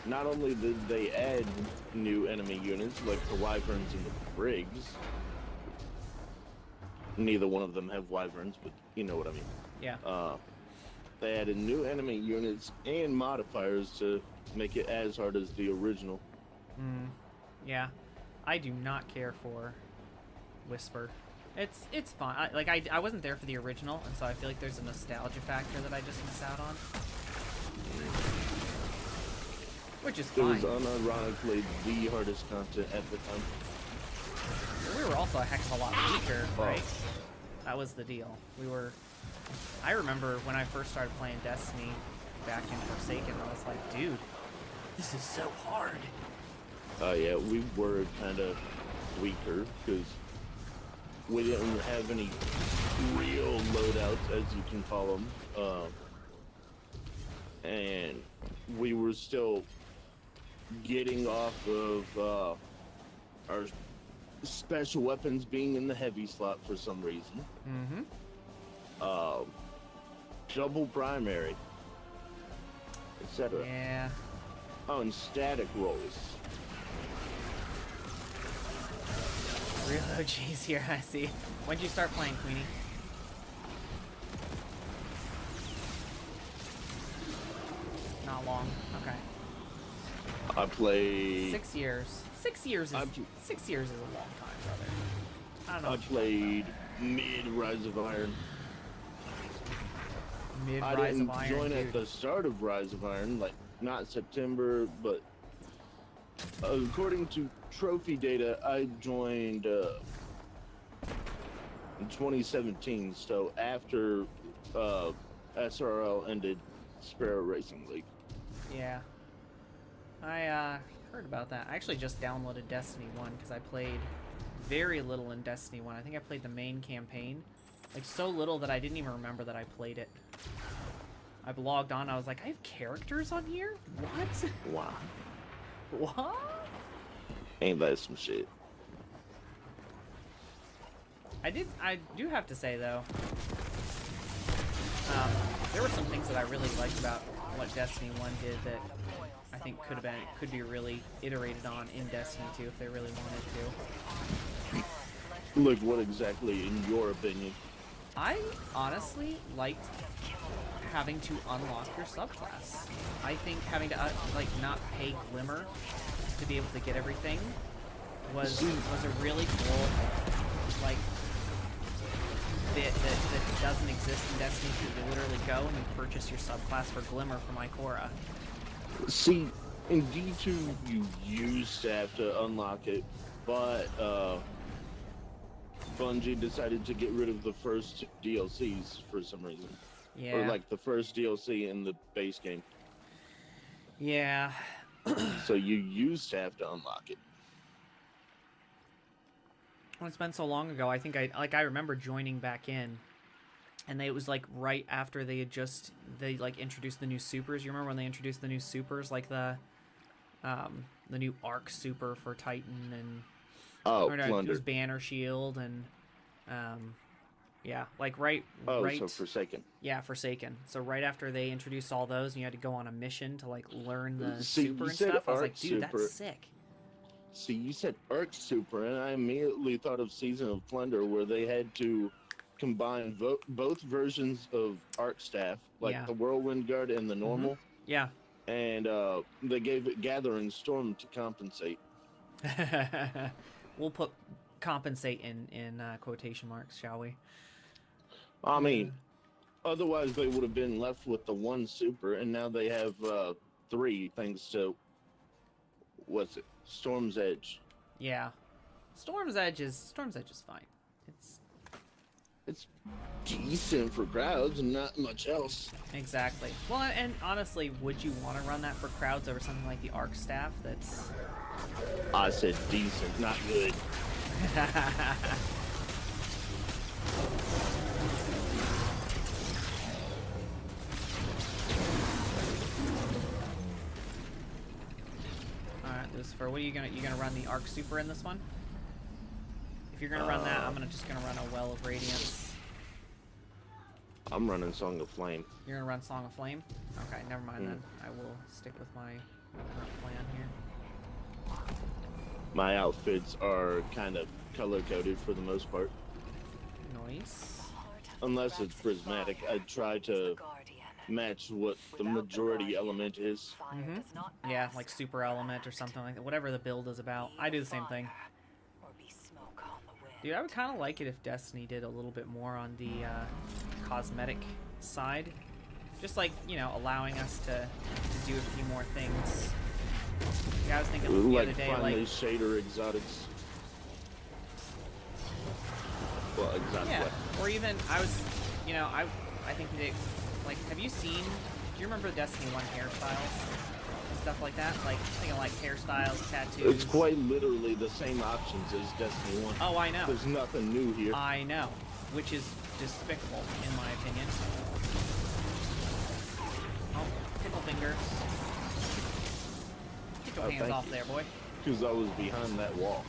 not only did they add new enemy units like the Wyverns and the Briggs, neither one of them have Wyverns, but you know what I mean. Yeah. They added new enemy units and modifiers to make it as hard as the original. Yeah. I do not care for Whisper. It's fun. I wasn't there for the original, and so I feel like there's a nostalgia factor that I just miss out on. Which is It fine. was unironically the hardest content at the time. We were also a heck of a lot weaker, Oh. right? That was the deal. I remember when I first started playing Destiny back in Forsaken, I was like, dude, this is so hard. Yeah, we were kind of weaker because we didn't have any real loadouts, as you can call them, and we were still getting off of our special weapons being in the heavy slot for some reason. Mm-hmm. Double primary, etc. Yeah. Oh, and static rolls. Real OGs here, I see. When'd you start playing, Queenie? Not long. Okay. I played. 6 years. 6 years is I'm- 6 years is a long time, brother. I don't know. I what you played mid Rise of Iron. mid I Rise didn't of Iron, join dude. at the start of Rise of Iron, like not September, but according to trophy data, I joined in 2017. So after SRL ended, Sparrow Racing League. Yeah. I heard about that. I actually just downloaded Destiny 1 because I played very little in Destiny 1. I think I played the main campaign. Like, so little that I didn't even remember that I played it. I logged on, I was like, I have characters on here? What? Wow, What? ain't that some shit? I do have to say, though, there were some things that I really liked about what Destiny 1 did that I think could be really iterated on in Destiny 2 if they really wanted to. Look, what exactly, in your opinion? I honestly liked having to unlock your subclass. I think having to like not pay Glimmer to be able to get everything was a really cool like bit that doesn't exist in Destiny 2. You literally go and you purchase your subclass for Glimmer from Ikora. See, in D2, you used to have to unlock it, but Bungie decided to get rid of the first DLCs for some reason. Yeah. Or like the first DLC in the base game. Yeah. So you used to have to unlock it. Well, it's been so long ago. I think I remember joining back in, and it was like right after they like introduced the new supers. You remember when they introduced the new supers, like the new Arc super for Titan and Oh, or no, it Plunder. was Banner Shield and yeah, like right. So Forsaken. Yeah, Forsaken. So right after they introduced all those, and you had to go on a mission to like learn the See, super you and said stuff. I was Arc like, dude, Super. that's sick. See, you said Arc Super, and I immediately thought of Season of Plunder, where they had to combine both versions of Arc Staff, like Yeah. the Whirlwind Guard and the normal, Yeah. and they gave it Gathering Storm to compensate. We'll put compensate in quotation marks, shall we? I mean, otherwise they would have been left with the one super, and now they have three, thanks to, what's it, Storm's Edge. Yeah. Storm's Edge is fine. It's decent for crowds and not much else. Exactly. Well, and honestly, would you want to run that for crowds over something like the Arc Staff? That's. I said decent, not good. All right, Lucifer. What are you gonna run the Arc Super in this one? If you're gonna run that, I'm just gonna run a Well of Radiance. I'm running Song of Flame. You're gonna run Song of Flame? Okay, never mind then. I will stick with my current plan here. My outfits are kind of color-coded for the most part. Nice. Unless it's prismatic, I try to match what the majority element is. Yeah, like Super Element or something like that. Whatever the build is about. I do the same thing. Dude, I would kind of like it if Destiny did a little bit more on the cosmetic side. Just like, you know, allowing us to do a few more things. Yeah, I was thinking the Like other day, friendly like... shader exotics. Well, exotic Yeah, weapon. or even, I was, you know, I think they, like, have you seen, do you remember Destiny 1 hairstyles? And stuff like that? Like, thinking like hairstyles, tattoos. It's quite literally the same options as Destiny 1. Oh, I know. There's nothing new here. I know, which is despicable, in my opinion. Oh, tickle fingers. Get your hands thank off you. there, boy. Because I was behind that wall.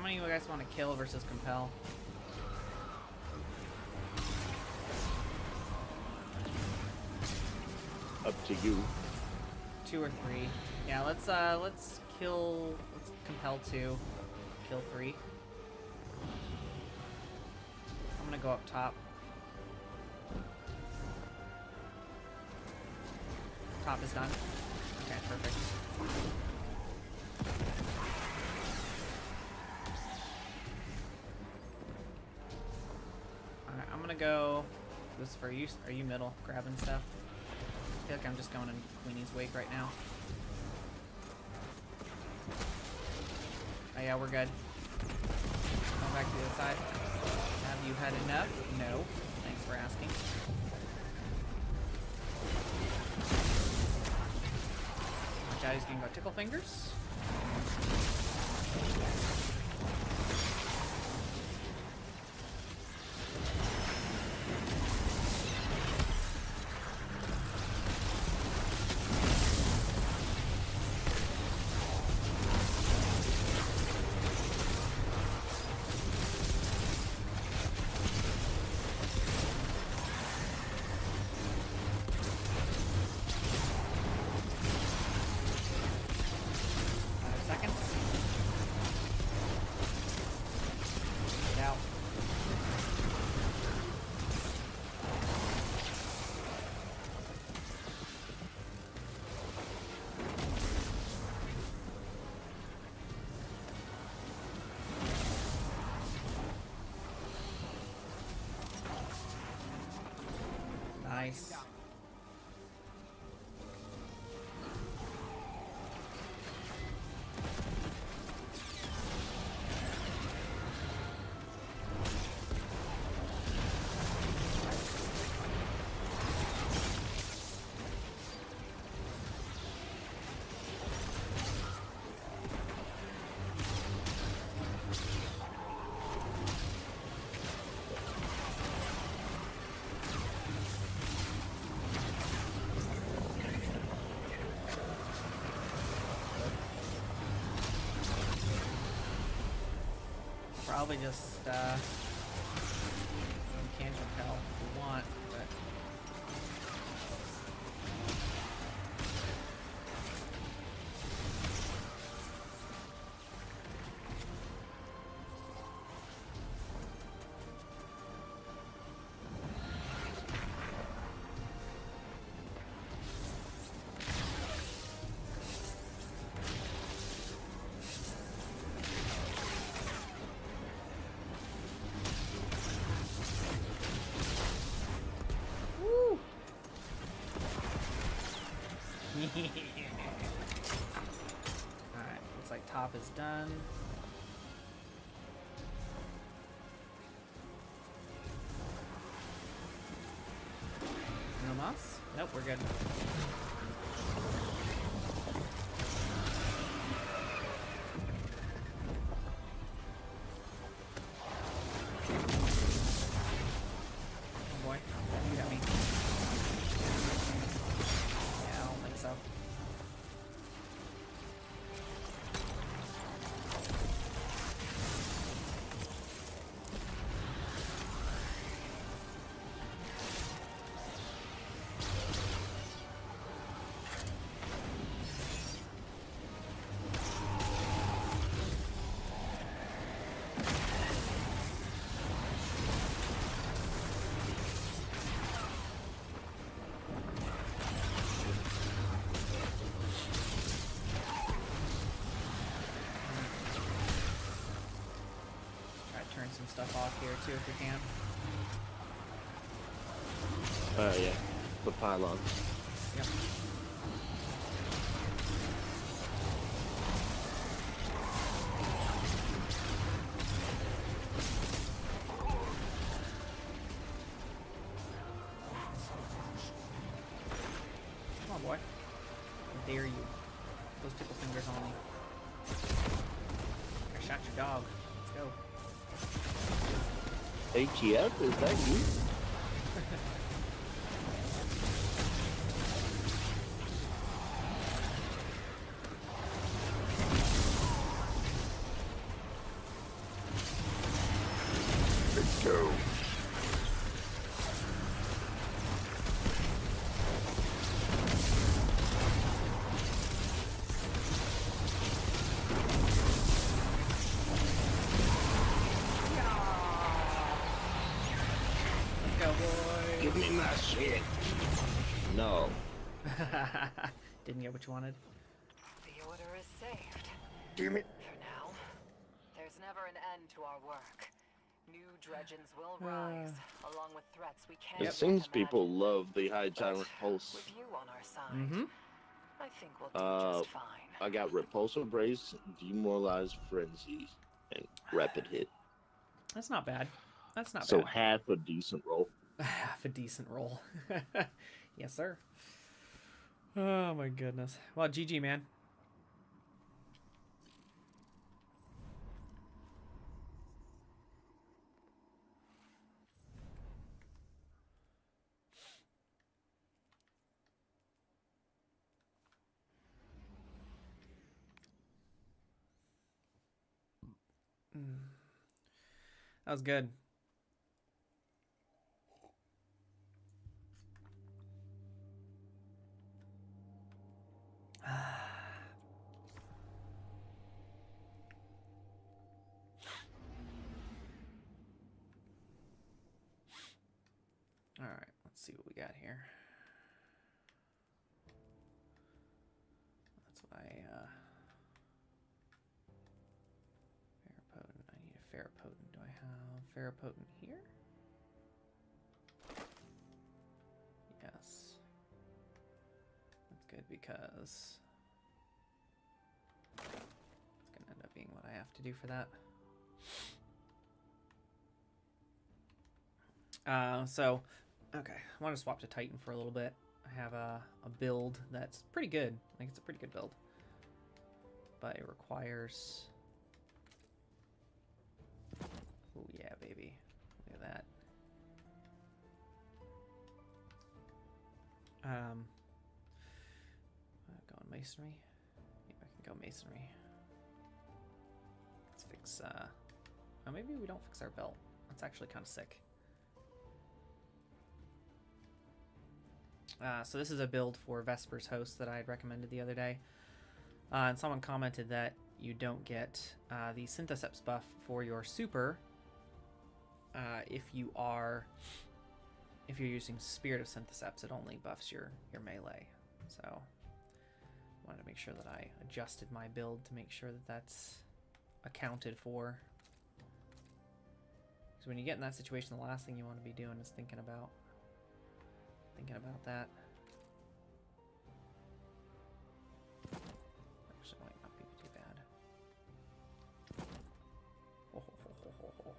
many of you guys want to kill versus compel? Up to you. 2 or 3. Yeah, let's compel 2, kill 3. I'm gonna go up top. Top is done. Okay, perfect. Alright, I'm gonna go. This is for you. Are you middle? Grabbing stuff? I feel like I'm just going in Queenie's wake right now. Oh yeah, we're good. Going back to the other side. Have you had enough? No. Thanks for asking. Watch out, he's gonna go tickle fingers. Nice. Probably just you can compel if you want, but alright, looks like top is done. No moss? Nope, we're good. Oh boy, you got me. Yeah, I don't think so. Turn some stuff off here too if we can. Yeah. The pylon. Yep. Come on, boy. How dare you? Those tickle fingers on me. I shot your dog. Let's go. ATF, is that you? Give me my shit. No. Didn't get what you wanted. The order is saved. Damn it. For now, there's never an end to our work. New dredgens will rise, along with threats we can't It yet seems people imagine. love the High But Tyrant pulse. with you on our side, Mm-hmm. I think we'll do just fine. I got Repulsive Brace, Demoralized Frenzy, and Rapid Hit. That's not bad. That's not So bad. half a decent roll. Half a decent roll. Yes, sir. Oh my goodness. Well, GG, man. That was good. All right, let's see what we got here. That's what I Ferropotent. I need a Ferropotent. Do I have Ferropotent here? Yes. That's good because it's gonna end up being what I have to do for that. Okay, I want to swap to Titan for a little bit. I have a build that's pretty good. I think it's a pretty good build. But it requires... Oh yeah, baby. Look at that. Going Masonry? Yeah, I can go Masonry. Let's fix, oh, maybe we don't fix our belt. That's actually kind of sick. So this is a build for Vesper's Host that I had recommended the other day. And someone commented that you don't get the Syntheseps buff for your super if you're using Spirit of Syntheseps. It only buffs your melee. So I wanted to make sure that I adjusted my build to make sure that that's accounted for. Because when you get in that situation, the last thing you want to be doing is thinking about that. Actually, might not be too bad. Oh, ho, ho, ho, ho, ho.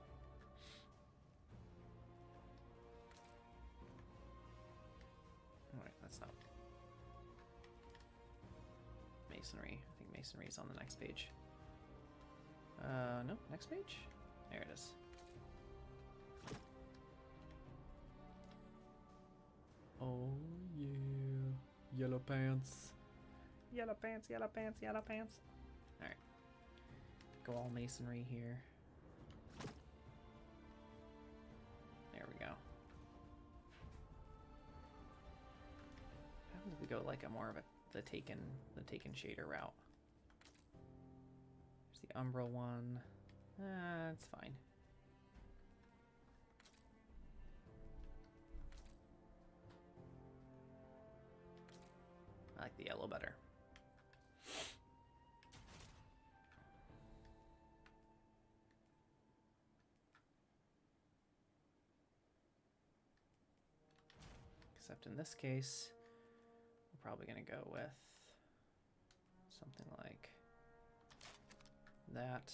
Alright, that's not Masonry. I think Masonry is on the next page. No, next page? There it is. Oh yeah, yellow pants. Yellow pants, yellow pants, yellow pants. Alright. Go all Masonry here. There we go. How about we go like a more of the taken shader route? There's the Umbral one. It's fine. I like the yellow better. Except in this case, we're probably going to go with something like that.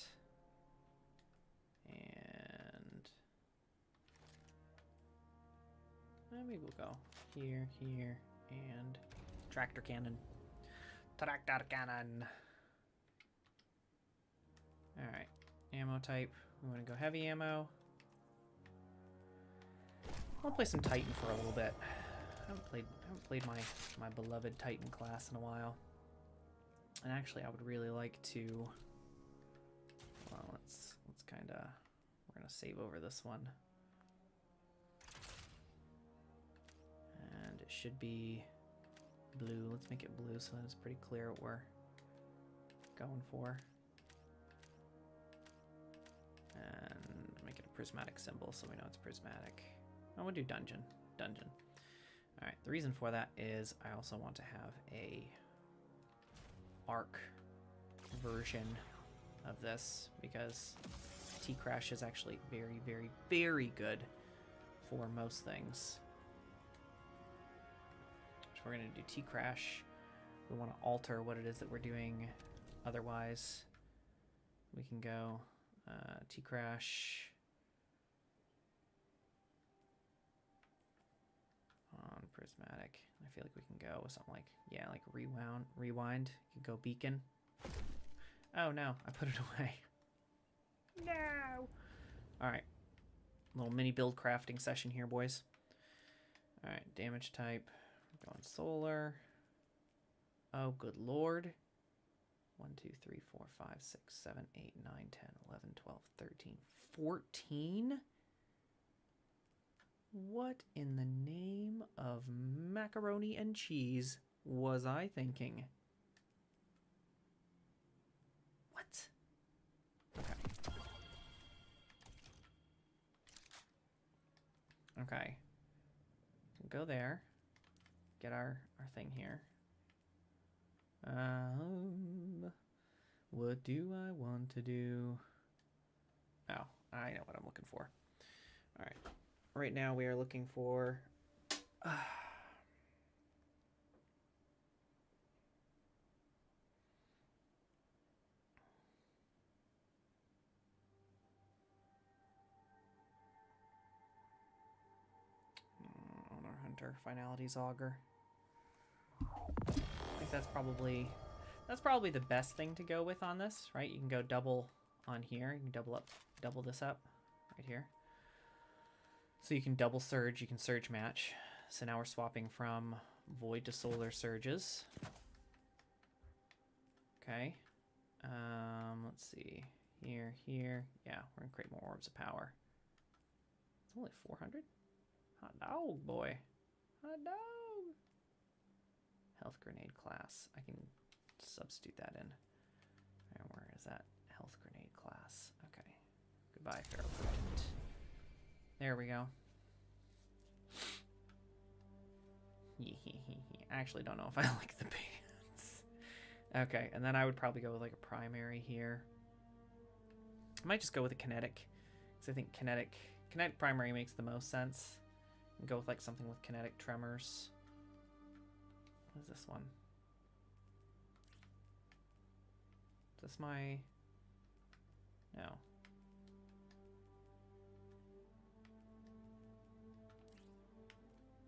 And maybe we'll go here, here, and tractor cannon. Tractor cannon. Alright. Ammo type. We want to go heavy ammo. I'll play some Titan for a little bit. I haven't played my beloved Titan class in a while. And actually I would really like to, well, let's kinda, we're gonna save over this one. And it should be blue. Let's make it blue so that it's pretty clear what we're going for. And make it a prismatic symbol so we know it's prismatic. Oh, we'll do dungeon. dungeon. All right, the reason for that is I also want to have a arc version of this because T-Crash is actually very, very, very good for most things. So we're going to do T-Crash. We want to alter what it is that we're doing. Otherwise, we can go T-Crash on prismatic. I feel like we can go with something like, yeah, like rewind. You can go beacon. Oh no, I put it away. No. All right, little mini build crafting session here, boys. All right, damage type. We're going solar. Oh, good lord. 1, 2, 3, 4, 5, 6, 7, 8, 9, 10, 11, 12, 13, 14? What in the name of macaroni and cheese was I thinking? What? Okay. Okay. Go there. Get our thing here. What do I want to do? Oh, I know what I'm looking for. All right. Right now we are looking for Owner Hunter Finalities Augur. I think that's probably the best thing to go with on this, right? You can go double on here. You can double this up right here. So you can double surge, you can surge match. So now we're swapping from void to solar surges. Okay. Let's see. Here. Yeah, we're gonna create more orbs of power. It's only 400? Hot dog, boy. Hot dog. Health grenade class. I can substitute that in. And where is that? Health grenade class. Okay. Goodbye, Pharaoh Prudent. There we go. I actually don't know if I like the pants. Okay, and then I would probably go with like a primary here. I might just go with a kinetic, because I think kinetic primary makes the most sense. And go with like something with kinetic tremors. What is this one? Is this my... No.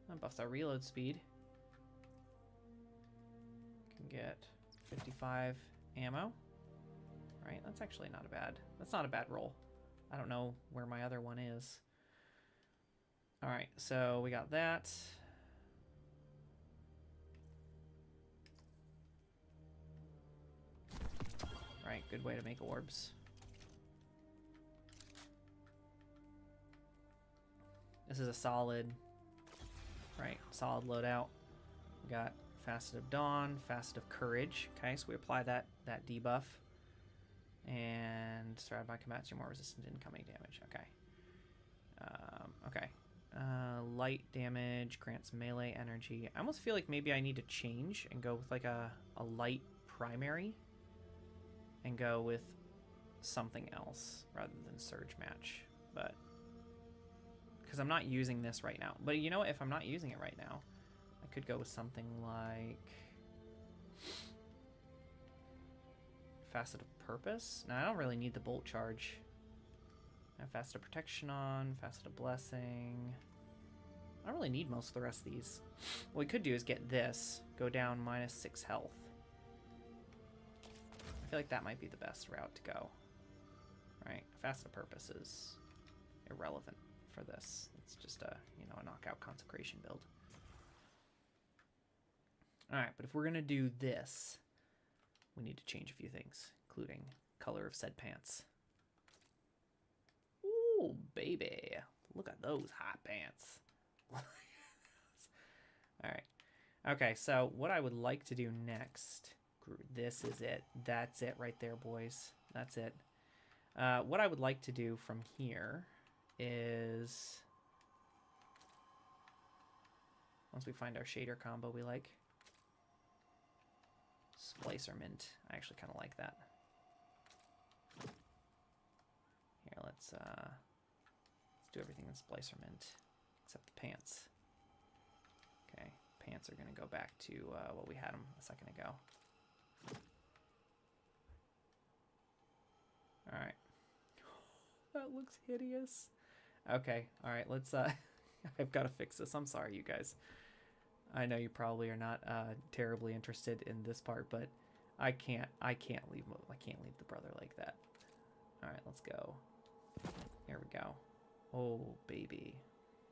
That buffs our reload speed. Can get 55 ammo. Right, that's actually not a bad. That's not a bad roll. I don't know where my other one is. All right, so we got that. Right, good way to make orbs. This is a solid, right, solid loadout. We got Facet of Dawn, Facet of Courage. Okay, so we apply that debuff. And surrounded by combats, you're more resistant to incoming damage. Okay. Okay. Light damage grants melee energy. I almost feel like maybe I need to change and go with like a light primary. And go with something else rather than surge match. But because I'm not using this right now. But you know what? If I'm not using it right now, I could go with something like Facet of Purpose. Now I don't really need the bolt charge. I have Facet of Protection on, Facet of Blessing. I don't really need most of the rest of these. What we could do is get this, go down -6 health. I feel like that might be the best route to go. Right? Facet of Purpose is irrelevant for this. It's just a, a knockout consecration build. Alright, but if we're gonna do this, we need to change a few things, including color of said pants. Ooh, baby. Look at those hot pants. Alright. Okay, so what I would like to do next... This is it. That's it right there, boys. That's it. What I would like to do from here is... once we find our shader combo we like. Splicer mint. I actually kind of like that. Here, let's do everything in Splicer mint, except the pants. Okay, pants are gonna go back to what we had them a second ago. All right. That looks hideous. Okay, all right, let's, I've got to fix this. I'm sorry, you guys. I know you probably are not terribly interested in this part, but I can't leave the brother like that. All right, let's go. Here we go. Oh, baby.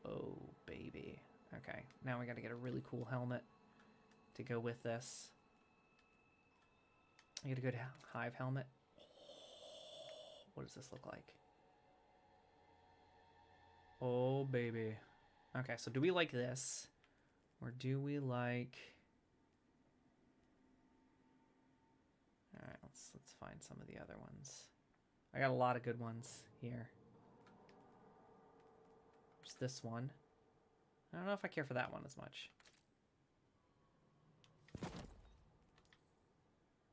Oh, baby. Okay, now we got to get a really cool helmet to go with this. I get a good hive helmet. What does this look like? Oh, baby. Okay, so do we like this? Or do we like... Alright, let's find some of the other ones. I got a lot of good ones here. There's this one. I don't know if I care for that one as much.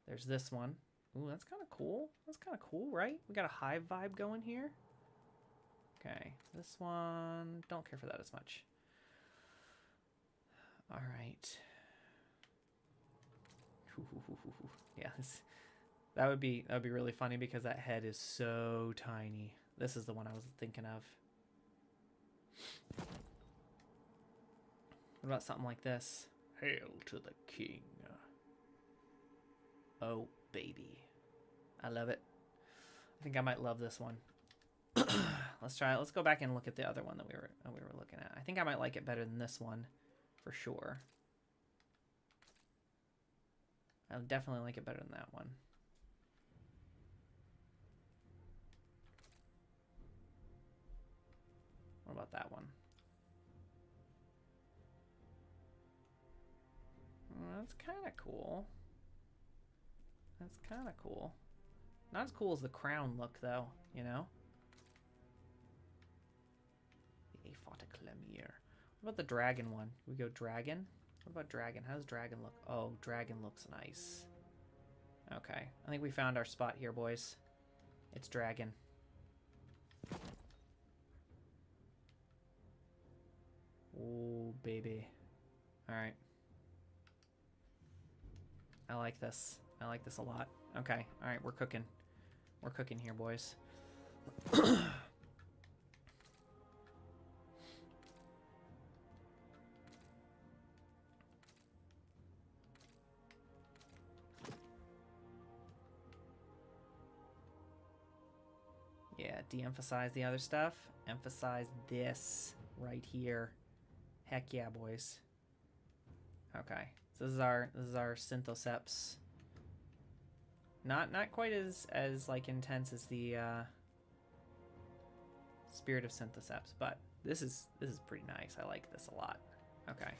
There's this one. Ooh, that's kind of cool. That's kind of cool, right? We got a hive vibe going here. Okay, this one, don't care for that as much. All right. Yeah, that would be really funny because that head is so tiny. This is the one I was thinking of. What about something like this? Hail to the king. Oh, baby. I love it. I think I might love this one. Let's try it. Let's go back and look at the other one that we were looking at. I think I might like it better than this one, for sure. I'll definitely like it better than that one. What about that one? That's kind of cool. That's kind of cool. Not as cool as the crown look, though, you know? What about the dragon one? We go dragon? What about dragon? How does dragon look? Oh, dragon looks nice. Okay. I think we found our spot here, boys. It's dragon. Oh, baby. Alright. I like this. I like this a lot. Okay. Alright, we're cooking. We're cooking here, boys. Yeah, de-emphasize the other stuff. Emphasize this right here. Heck yeah, boys. Okay, so this is our Synthoceps. Not quite as like intense as the Spirit of Synthoceps, but this is pretty nice. I like this a lot. Okay.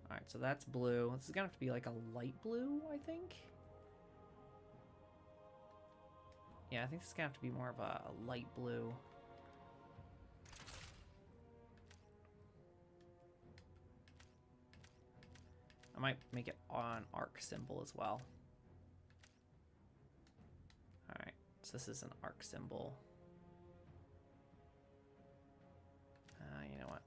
All right, so that's blue. This is gonna have to be like a light blue, I think. Yeah, I think this is gonna have to be more of a light blue. I might make it on arc symbol as well. Alright, so this is an arc symbol. You know what?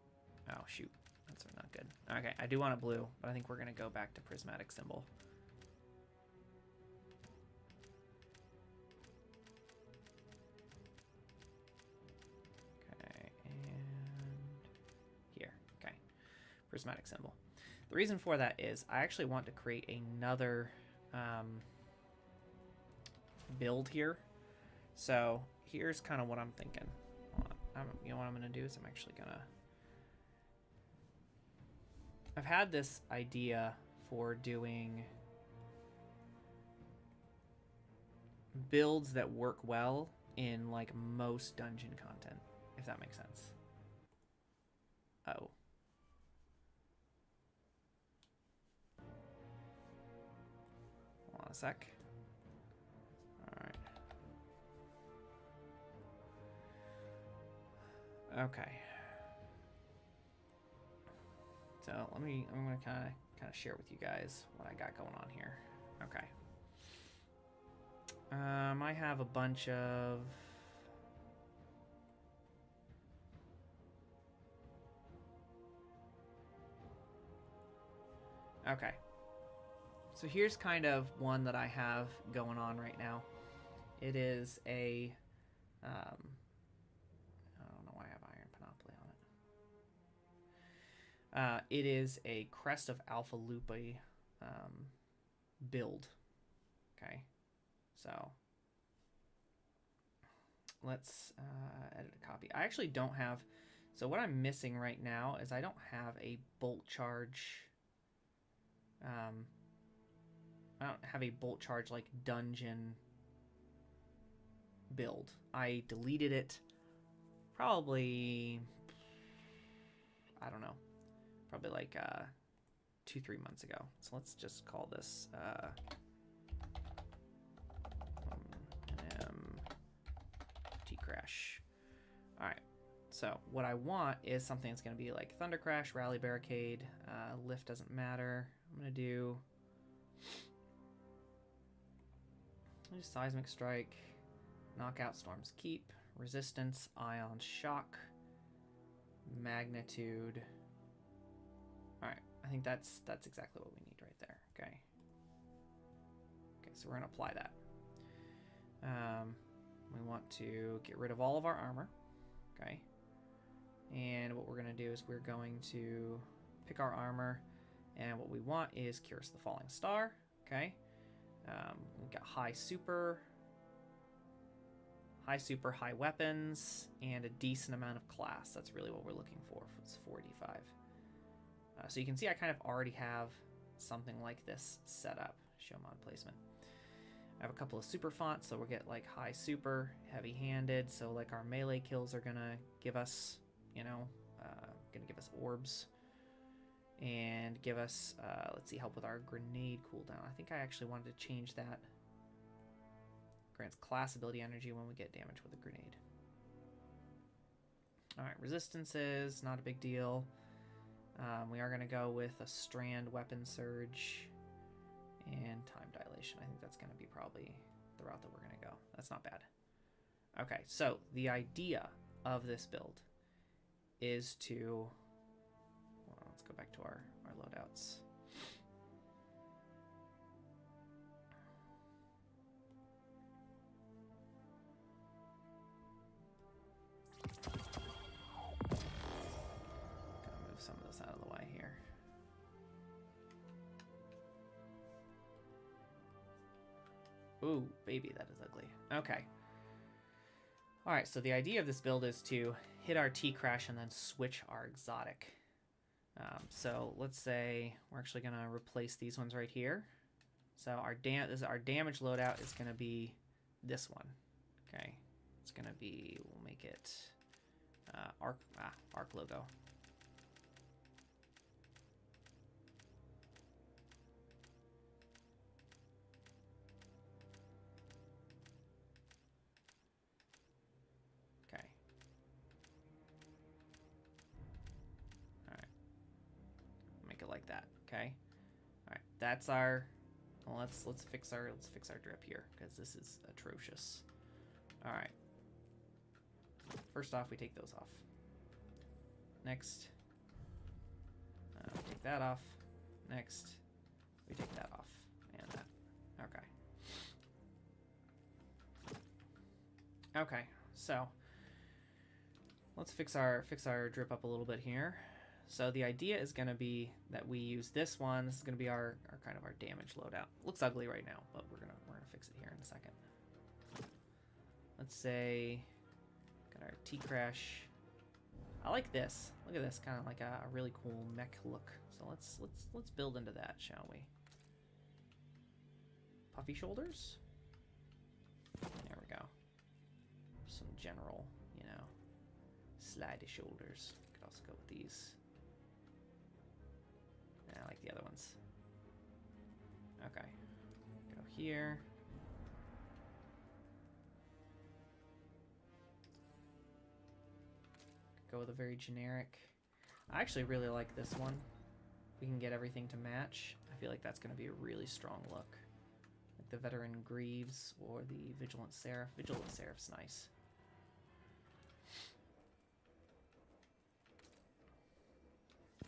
Oh, shoot. That's not good. Okay, I do want it blue, but I think we're going to go back to prismatic symbol. Okay, and here. Okay, prismatic symbol. The reason for that is I actually want to create another build here. So here's kind of what I'm thinking. You know what I'm going to do is I'm actually going to... I've had this idea for doing builds that work well in like most dungeon content, if that makes sense. Oh. Hold on a sec. Alright. Okay. So I'm gonna kind of share with you guys what I got going on here. Okay. I have a bunch of. Okay. So here's kind of one that I have going on right now. It is a. I don't know why I have Iron Panoply on it. It is a Crest of Alpha Lupi build. Okay. So let's edit a copy. I actually don't have. So what I'm missing right now is I don't have a bolt charge. I don't have a bolt charge like dungeon build. I deleted it probably, I don't know, probably like 2-3 months ago. So let's just call this T-Crash. Alright, so what I want is something that's going to be like Thunder Crash, Rally Barricade, Lift doesn't matter. I'm going to do Seismic Strike, Knockout Storm's Keep, Resistance, Ion Shock, Magnitude. Alright, I think that's exactly what we need right there. Okay. Okay, so we're going to apply that. We want to get rid of all of our armor. Okay. And what we're going to do is we're going to pick our armor, and what we want is Curse the Falling Star. Okay. We've got high super, high weapons, and a decent amount of class. That's really what we're looking for. It's 45. So you can see I kind of already have something like this set up. Show mod placement. I have a couple of super fonts, so we'll get like high super, heavy-handed. So like our melee kills are gonna give us, gonna give us orbs. And give us, let's see, help with our grenade cooldown. I think I actually wanted to change that. Grants class ability energy when we get damage with a grenade. Alright, resistances, not a big deal. We are going to go with a strand weapon surge and time dilation. I think that's going to be probably the route that we're going to go. That's not bad. Okay, so the idea of this build is to... Let's go back to our loadouts. Gonna move some of this out of the way here. Ooh, baby, that is ugly. Okay. Alright, so the idea of this build is to hit our T-Crash and then switch our exotic. So let's say we're actually going to replace these ones right here. So our damage loadout is going to be this one. Okay, it's going to be, we'll make it arc logo. Okay. Make it like that. Okay. All right. That's our. Well, let's fix our drip here because this is atrocious. All right. First off, we take those off. Next, we take that off. Next, we take that off and that. Okay. Okay. So let's fix our drip up a little bit here. So the idea is going to be that we use this one. This is going to be our kind of our damage loadout. Looks ugly right now, but we're gonna fix it here in a second. Let's say got our T-Crash. I like this. Look at this, kind of like a really cool mech look. So let's build into that, shall we? Puffy shoulders. There we go. Some general, slidey shoulders. Could also go with these. I like the other ones. Okay. Go here. Go with a very generic. I actually really like this one. we can get everything to match, I feel like that's going to be a really strong look. Like the Veteran Greaves or the Vigilant Seraph. Vigilant Seraph's nice.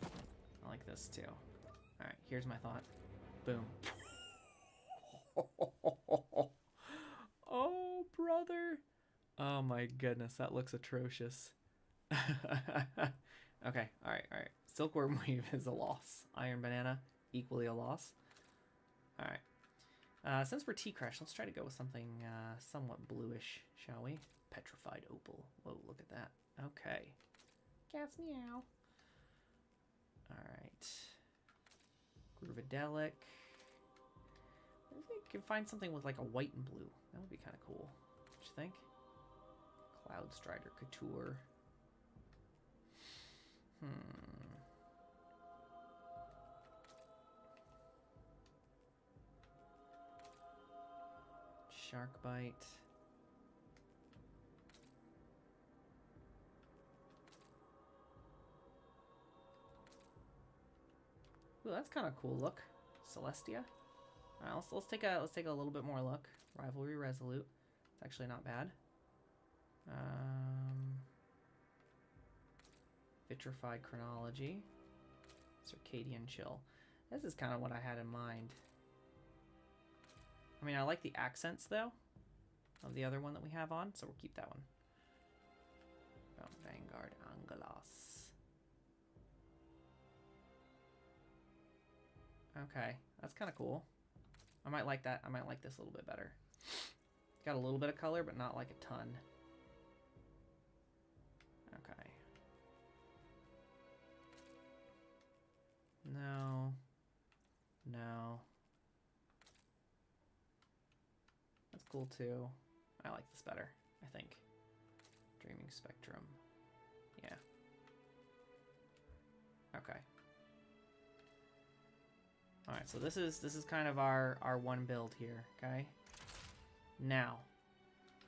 I like this too. Alright, here's my thought. Boom. Oh, brother. Oh my goodness, that looks atrocious. Okay, alright. Silkworm Weave is a loss. Iron Banana, equally a loss. Alright. Since we're T-Crash, let's try to go with something somewhat bluish, shall we? Petrified Opal. Whoa, look at that. Okay. Cat's meow. Alright. Groovadelic. I think we can find something with like a white and blue. That would be kind of cool. What you think? Cloud Strider Couture. Shark Bite. Ooh, that's kind of cool look. Celestia. Alright, let's take a little bit more look. Rivalry Resolute. It's actually not bad. Vitrified Chronology. Circadian Chill. This is kind of what I had in mind. I mean, I like the accents, though, of the other one that we have on, so we'll keep that one. Oh, Vanguard Angelos. Okay, that's kind of cool. I might like that. I might like this a little bit better. Got a little bit of color, but not like a ton. Okay. No. No. That's cool too. I like this better, I think. Dreaming Spectrum. Yeah. Okay. Alright, so this is kind of our one build here, okay? Now,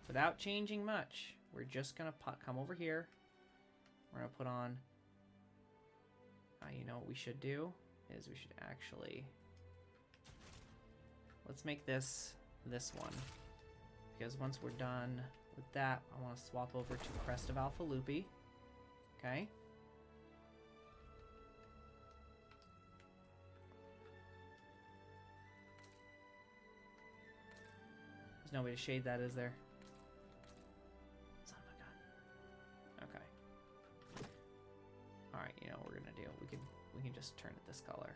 without changing much, we're just gonna come over here. We're gonna put on you know what we should do is we should actually, let's make this one, because once we're done with that, I want to swap over to Crest of Alpha Loopy. Okay. There's no way to shade that, is there? Son of a gun. Okay. Alright, you know what we're gonna do. We can just turn it this color.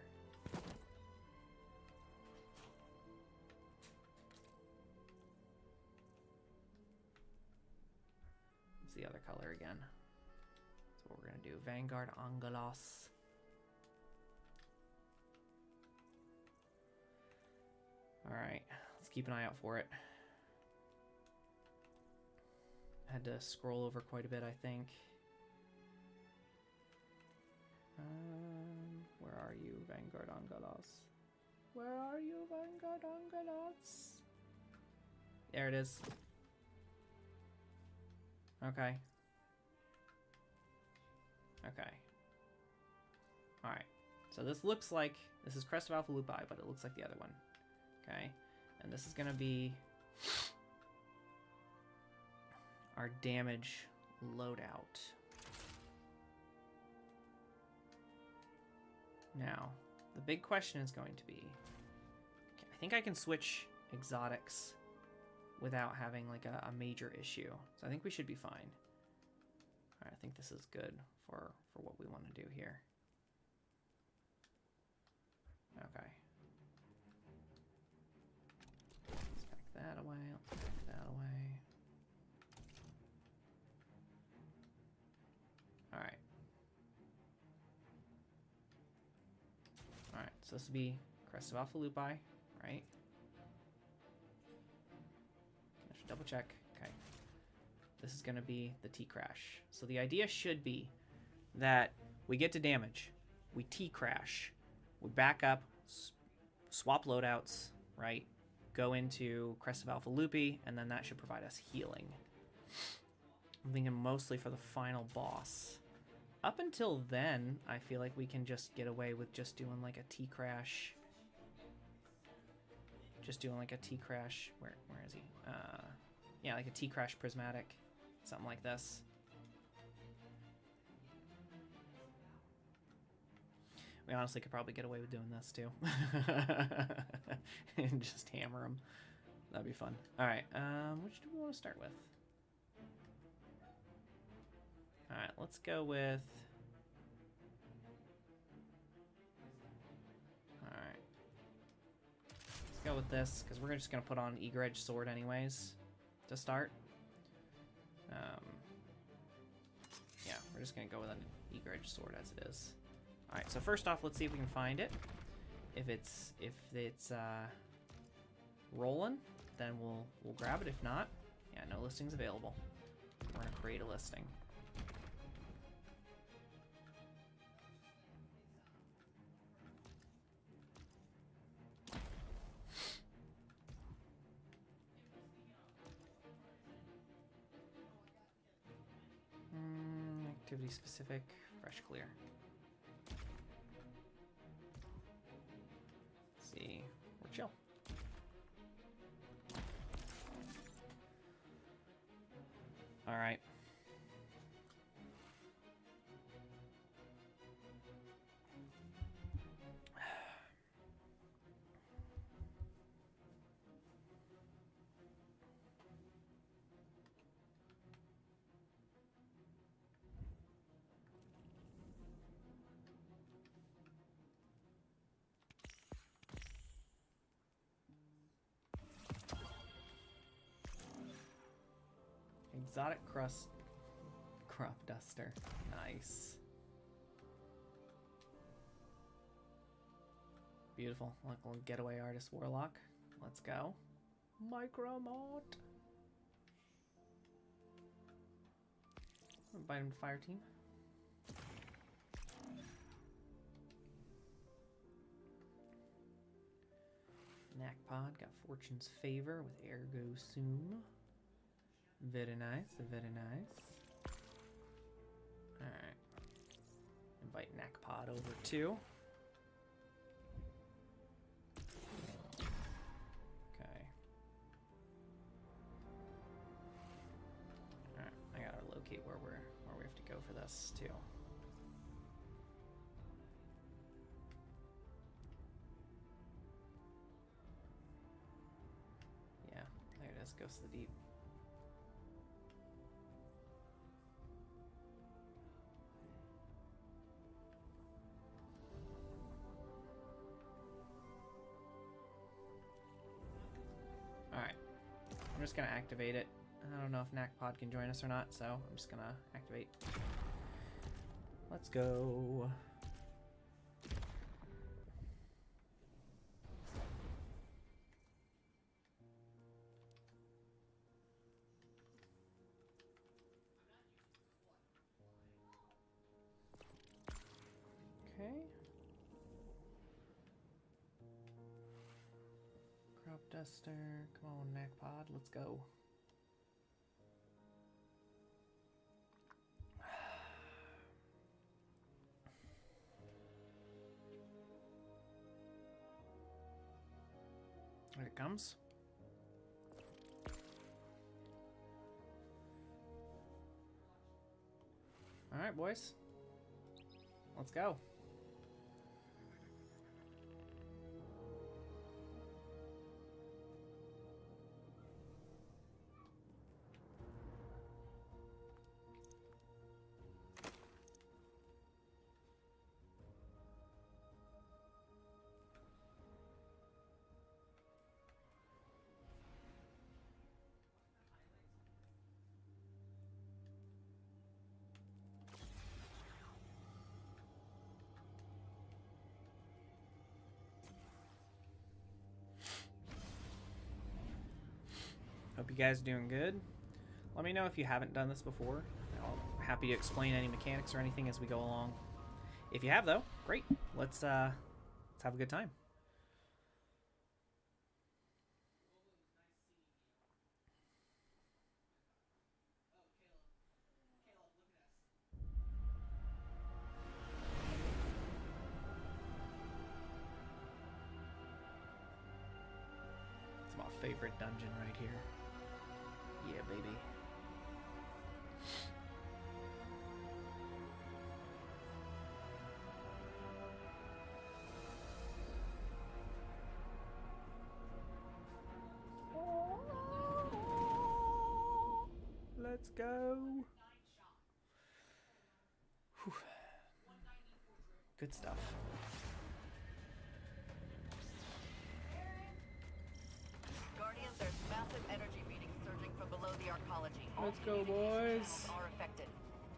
What's the other color again? That's what we're gonna do. Vanguard Angelos. Alright, let's keep an eye out for it. I had to scroll over quite a bit, I think. Where are you, Vanguard Angelos? Where are you, Vanguard Angelos? There it is. Okay. Okay. Alright. So this looks like, this is Crest of Alpha Lupi, but it looks like the other one. Okay. And this is going to be our damage loadout. Now, the big question is going to be, okay, I think I can switch exotics without having like a major issue. So I think we should be fine. All right, I think this is good for what we want to do here. Okay. Let's pack that away. Let's pack that away. All right. Alright, so this will be Crest of Alpha Lupi, right? I should double check. Okay. This is going to be the T-Crash. So the idea should be that we get to damage, we T-Crash, we back up, swap loadouts, right? Go into Crest of Alpha Lupi, and then that should provide us healing. I'm thinking mostly for the final boss. Up until then, I feel like we can just get away with just doing like a T-Crash. Just doing like a T-Crash. Where is he? Yeah, like a T-Crash prismatic. Something like this. We honestly could probably get away with doing this too. And just hammer them. That'd be fun. Alright, which do we want to start with? Alright, let's go with... Alright. Let's go with this, because we're just going to put on Eager Edge Sword anyways to start. Yeah, we're just going to go with an Eager Edge Sword as it is. Alright, so first off, let's see if we can find it. If it's rolling, then we'll grab it. If not, yeah, no listings available. We're gonna create a listing. Activity specific, fresh clear. See, we're chill. All right. Exotic crust crop duster. Nice. Beautiful. Like a little getaway artist warlock. Let's go. Micromod. Invite him to fire team. Nakpod got Fortune's Favor with Ergo Sum. Very nice, very nice. Alright. Invite Nakpod over too. Okay. Alright, I gotta locate where we have to go for this too. Yeah, there it is, goes to the deep. I'm just gonna activate it. I don't know if Nakpod can join us or not, so I'm just gonna activate. Let's go. Okay. Crop duster. Come on, Nakpod. Let's go. Here it comes. All right, boys. Let's go. Hope you guys are doing good. Let me know if you haven't done this before. I'm happy to explain any mechanics or anything as we go along. If you have, though, great. Let's have a good time. favorite dungeon right here. Yeah, baby. Let's go. Whew. Good stuff. Guardians, there's massive energy readings surging from below the arcology. Let's go, boys. Channels are affected.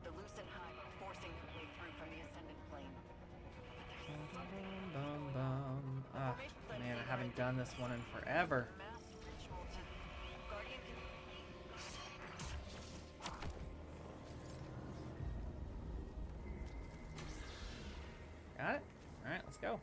The Lucent Hive are forcing their way through from the ascendant plane. Ah, man, I haven't done this one in forever. Mass ritual to Guardian can Got it? Alright, let's go.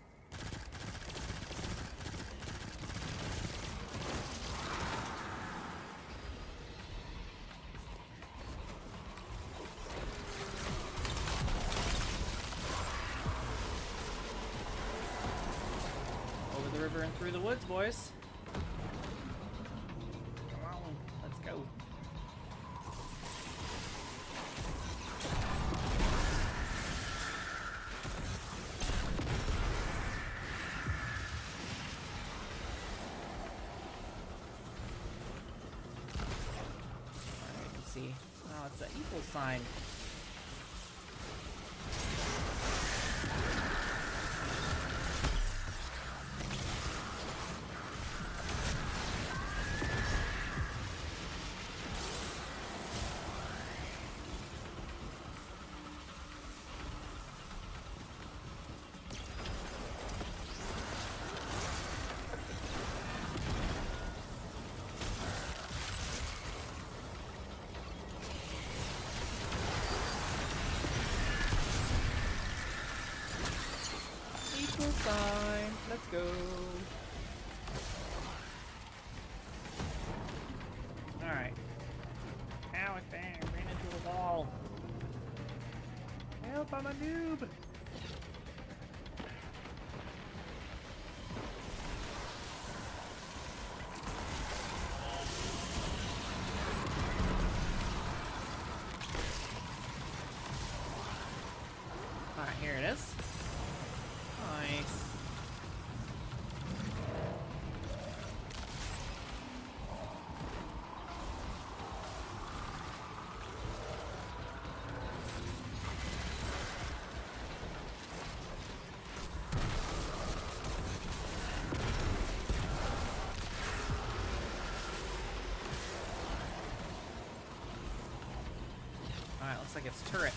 Over the river and through the woods, boys. Come on, let's go. See. Oh, it's an equal sign. Equal sign. Let's go. Alright. Ow, I ran into a wall. Help, I'm a noob. Alright, here it is. Nice. Alright, looks like it's turret.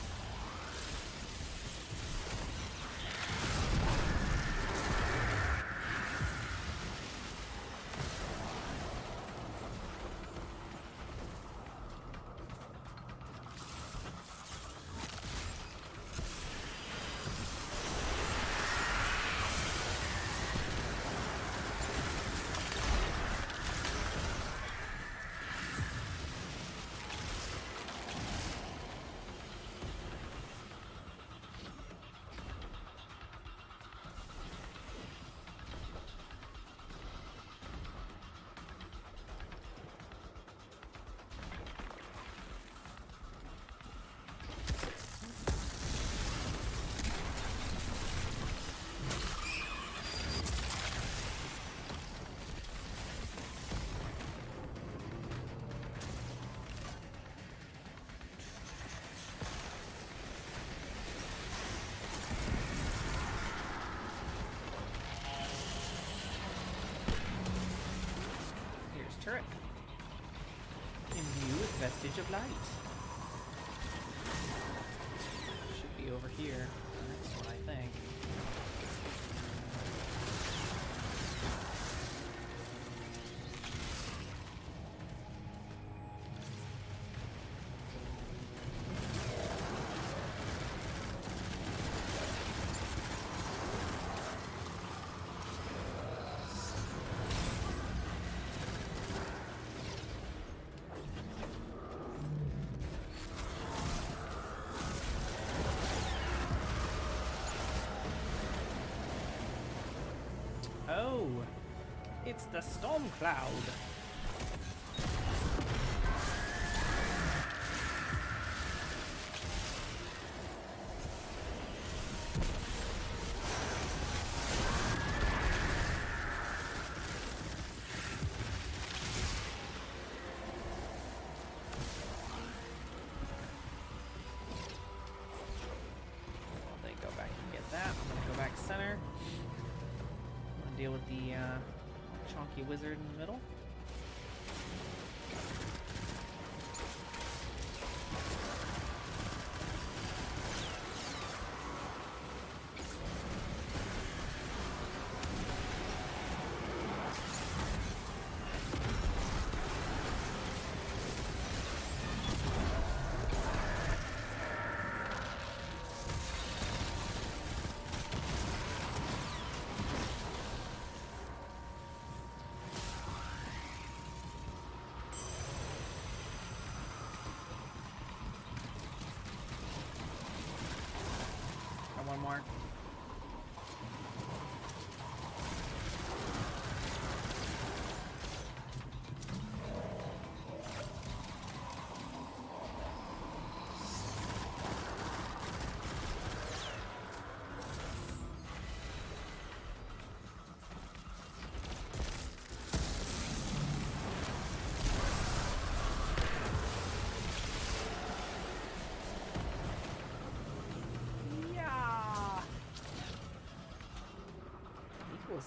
Turret. Imbue with vestige of light. Should be over here. That's what I think. Oh, it's the storm cloud. deal with the chonky wizard in the middle. One more.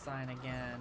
Sign again.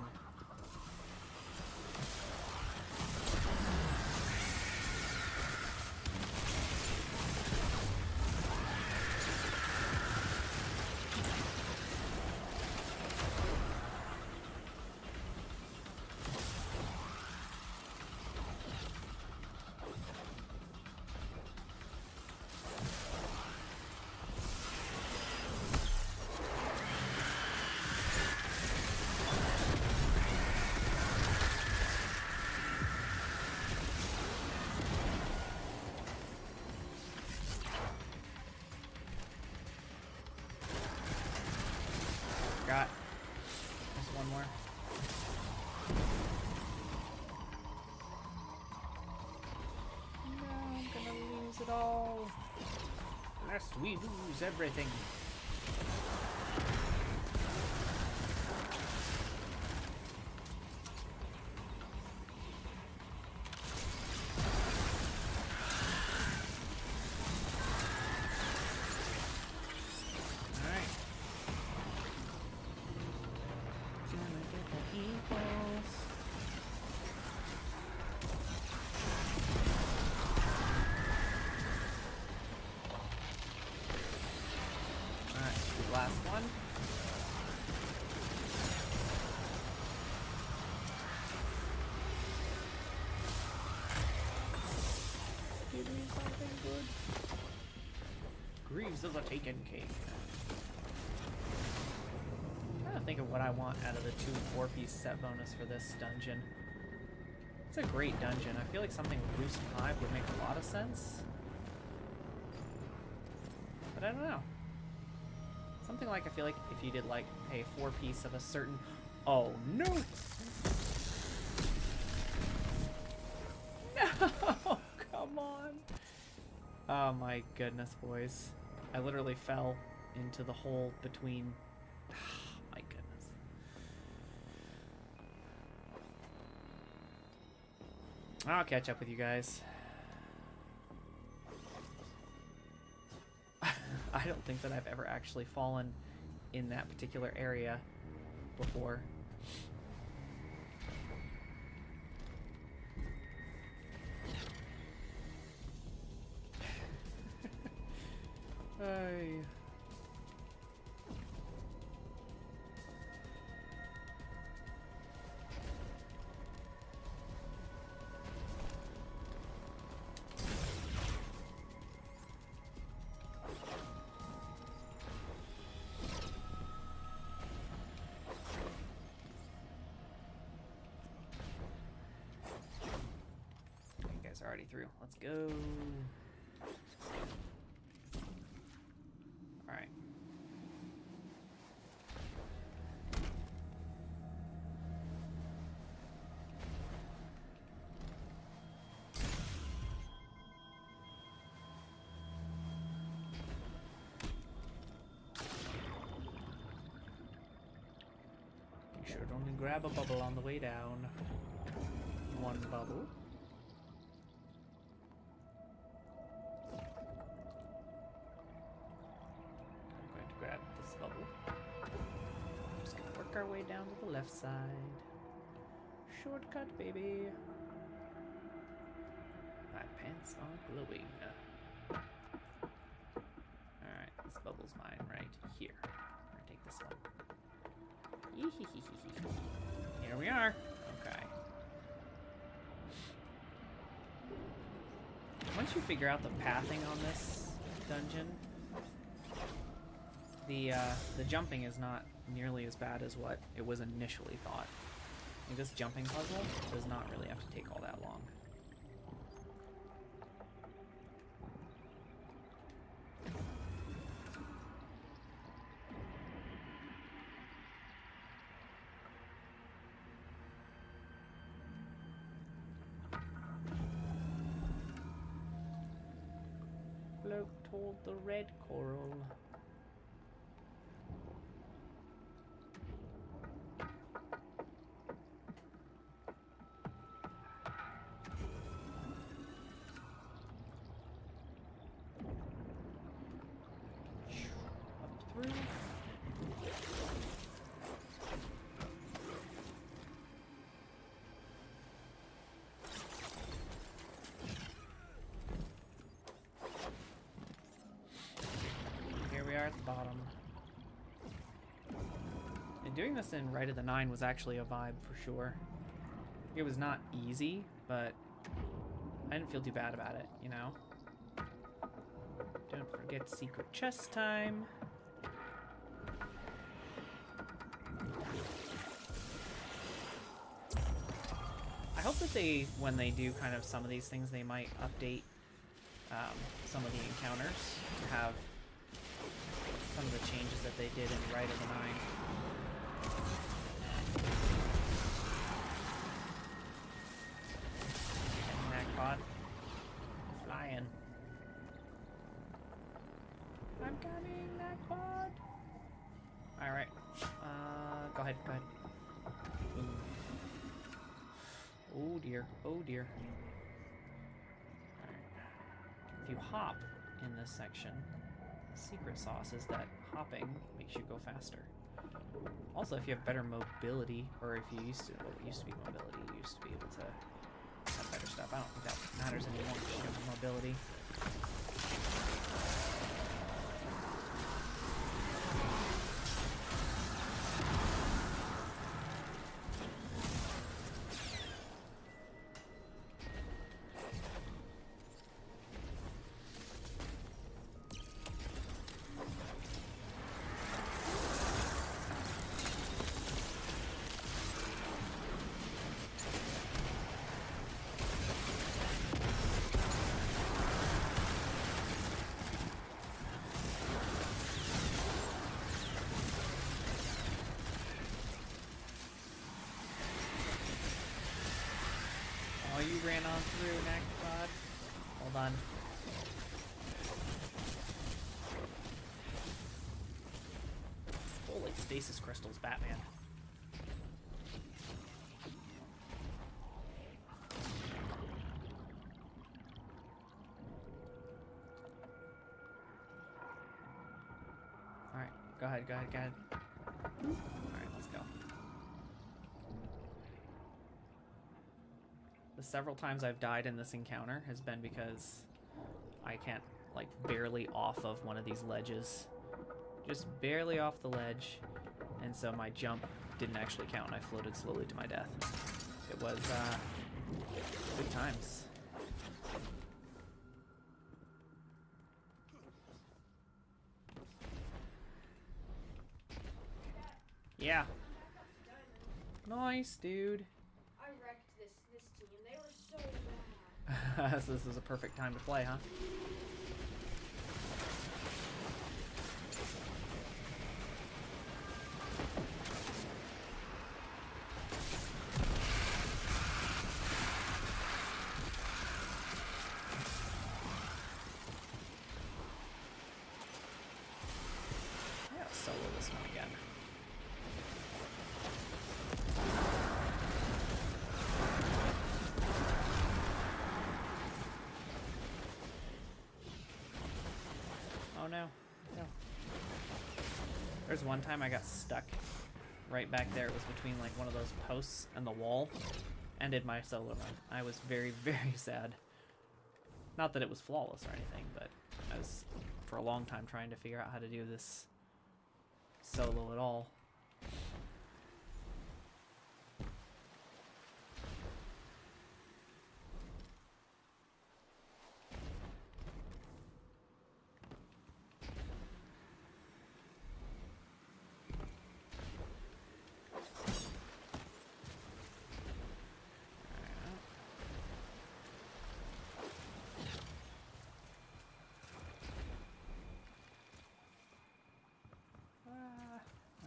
Got just one more. No, I'm gonna lose it all. Lest we lose everything. Last one. Give me something good. Greaves of the Taken King. I'm trying to think of what I want out of the 2 4-piece set bonus for this dungeon. It's a great dungeon. I feel like something with Roost and Hive would make a lot of sense. But I don't know. Something like, I feel like if you did like a 4-piece of a certain... Oh, no! No! Come on! Oh my goodness, boys. I literally fell into the hole between... my goodness. I'll catch up with you guys. I don't think that I've ever actually fallen in that particular area before. Hey. Already through. Let's go. All right. Make sure to only grab a bubble on the way down. One bubble. Grab this bubble. Just gonna work. our way down to the left side. Shortcut, baby. My pants are glowing. Alright, this bubble's mine right here. I'm gonna take this one. Here we are. Okay. Once you figure out the pathing on this dungeon, the jumping is not nearly as bad as what it was initially thought. Like, this jumping puzzle does not really have to take all that long. Float toward the red coral. Up through. Here we are at the bottom. And doing this in Rite of the Nine was actually a vibe for sure. It was not easy, but I didn't feel too bad about it, you know? Don't forget secret chest time. I hope that they, when they do kind of some of these things, they might update some of the encounters to have some of the changes that they did in Rite of the Nine. Snackpot. Flying. I'm coming, Snackpot! Alright. Go ahead, go ahead. Boom. Oh dear, oh dear. Alright. If you hop in this section, the secret sauce is that hopping makes you go faster. Also, if you have better mobility, or if you used to, well, it used to be mobility, you used to be able to have better stuff. I don't think that matters anymore because you have mobility. Oh, you ran on through, Nectod. Hold on. Holy stasis crystals, Batman. Alright, go ahead, go ahead, go ahead. Alright, let's go. The several times I've died in this encounter has been because I can't, like, barely off of one of these ledges. Just barely off the ledge, and so my jump didn't actually count and I floated slowly to my death. It was, good times. Yeah. Nice, dude. I wrecked this team. They were so bad. So this is a perfect time to play, huh? Yeah, solo this one again. Oh no, no. There's one time I got stuck right back there. It was between like one of those posts and the wall. Ended my solo run. I was very, very sad. Not that it was flawless or anything, but I was for a long time trying to figure out how to do this solo at all.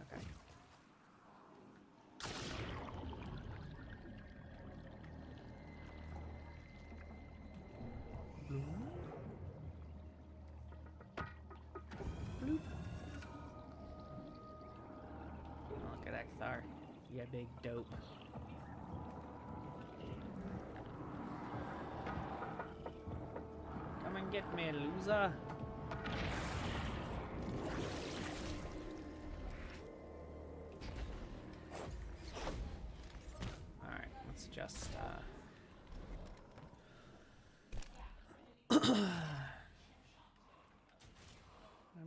Okay. Bloop. Oh, look at Ekthar. Yeah, big dope. Come and get me, loser. Alright, let's just I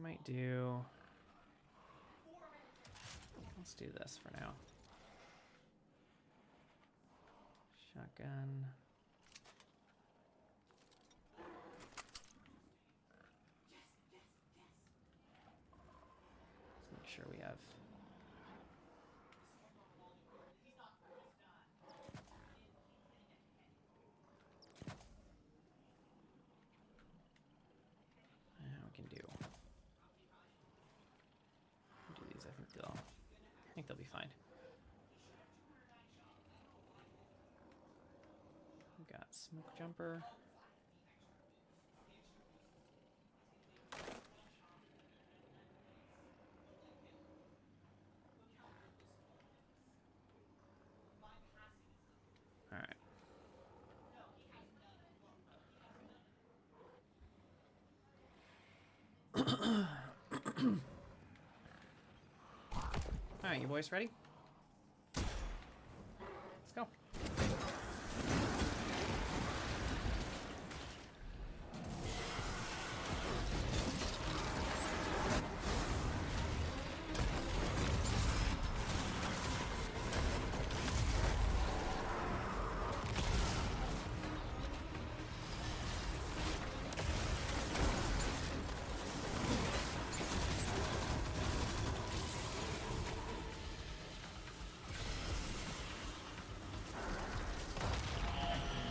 might do. Let's do this for now. Shotgun. Let's make sure we have. Yeah, we can do these. I think they'll be fine. We got smoke jumper. All right. All right, you boys ready? Let's go.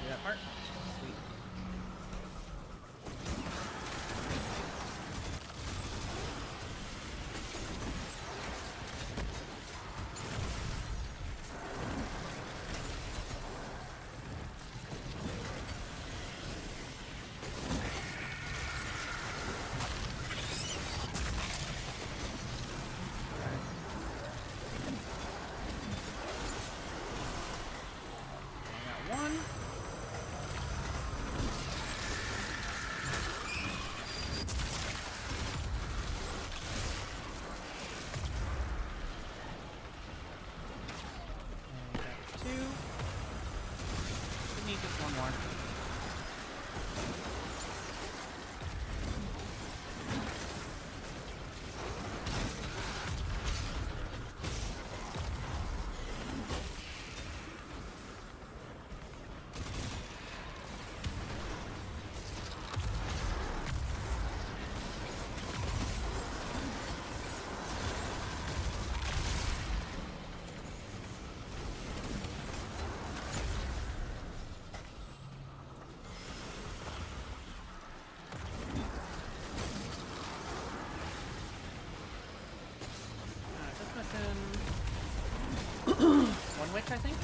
Do that part. Sweet. I got one. And we got two. We need just one more. Just missing one witch, I think.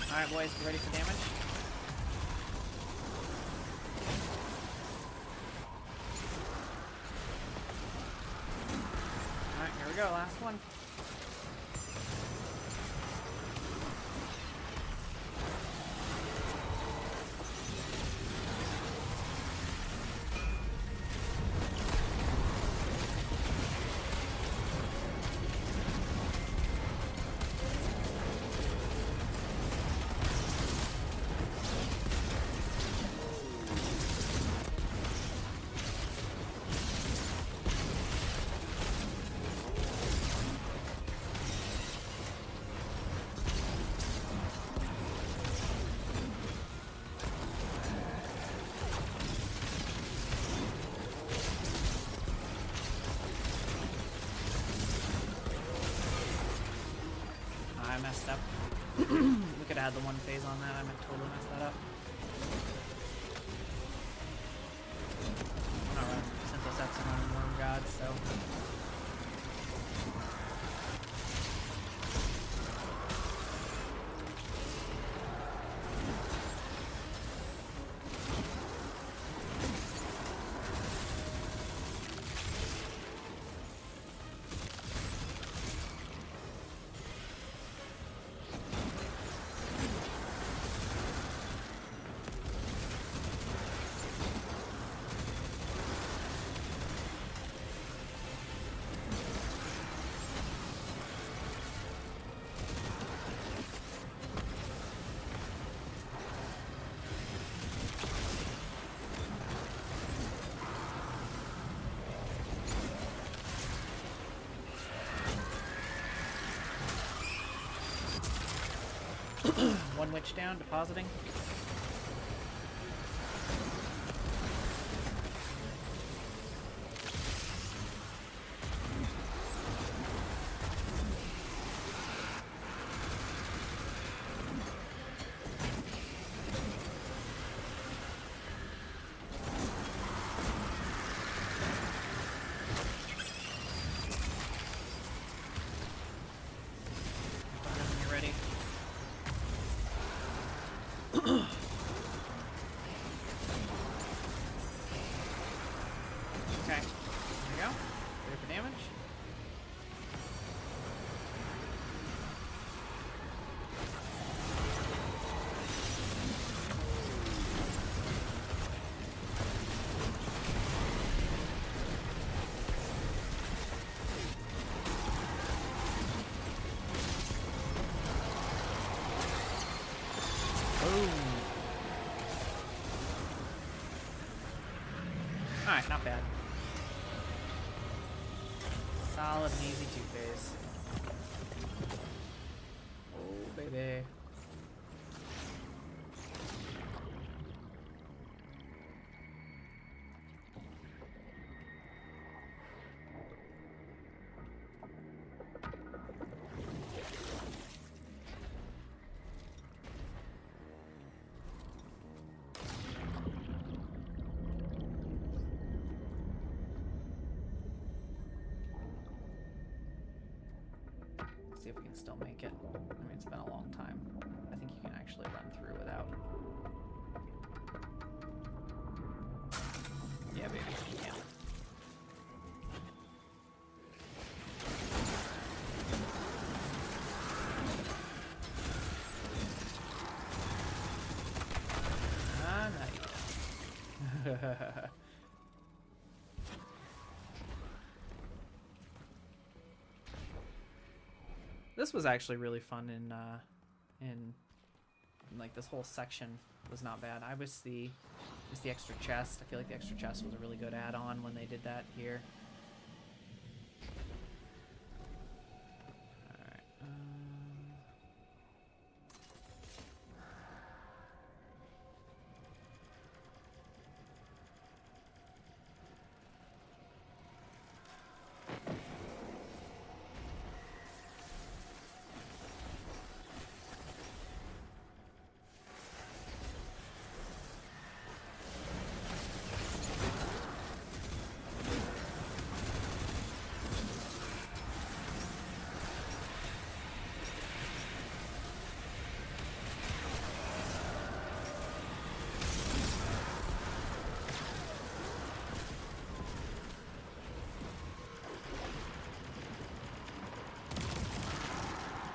All right, boys, get ready for damage. All right, here we go. Last one. I messed up. We could have had the one phase on that. I totally messed that up. I'm not running Synthoceps, I'm running Worm Gods, so. One witch down, depositing. Whenever you're ready. Okay, there we go. Ready for damage. Boom. Alright, not bad. Solid and easy 2-phase. Oh, baby. See if we can still make it. I mean, it's been a long time. I think you can actually run through without. Yeah, baby, you can. Ah, not yet. This was actually really fun in like this whole section was not bad. I was the extra chest. I feel like the extra chest was a really good add-on when they did that here. Alright.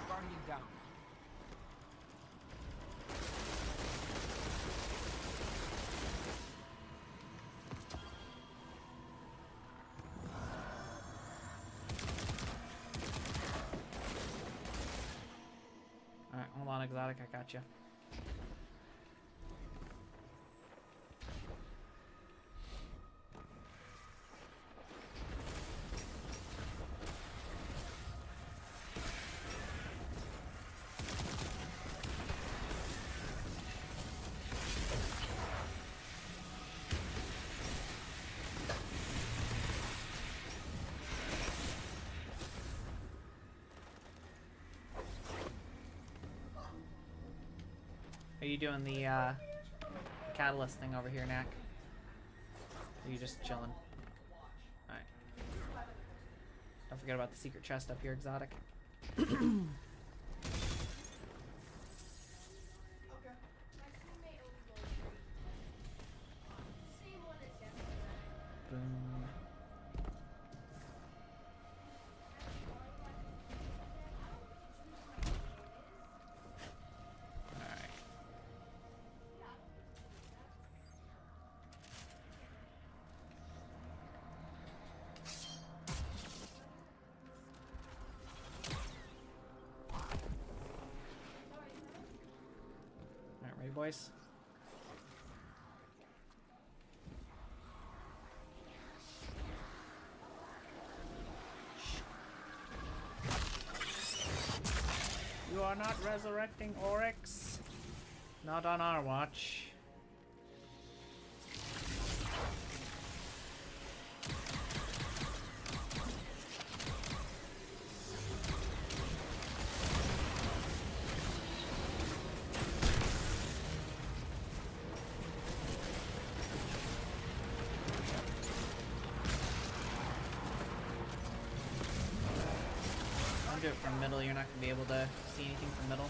Guardian down. Alright, hold on, Exotic, I got you. you doing the catalyst thing over here, Knack? Or are you just chilling? Alright. Don't forget about the secret chest up here, Exotic. Boom. Alright. Alright, ready, boys? You are not resurrecting Oryx. Not on our watch. Don't do it from middle, you're not going to be able to see anything from middle.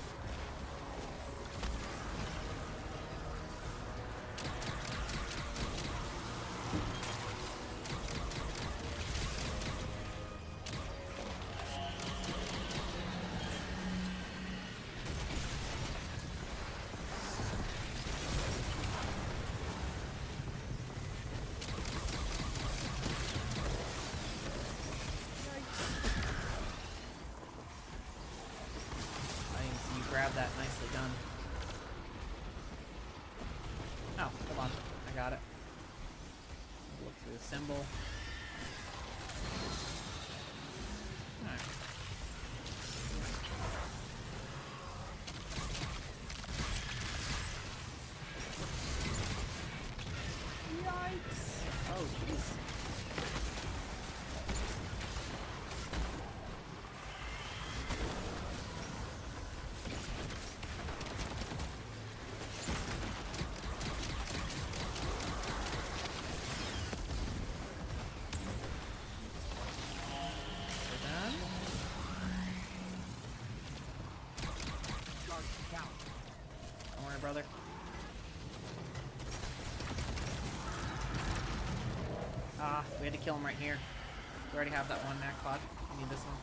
Grab that, nicely done. Oh, hold on, I got it. Look through the symbol. Alright. Yikes! Oh, jeez. Don't worry, brother. Ah, we had to kill him right here. We already have that one Knack pod. We need this one.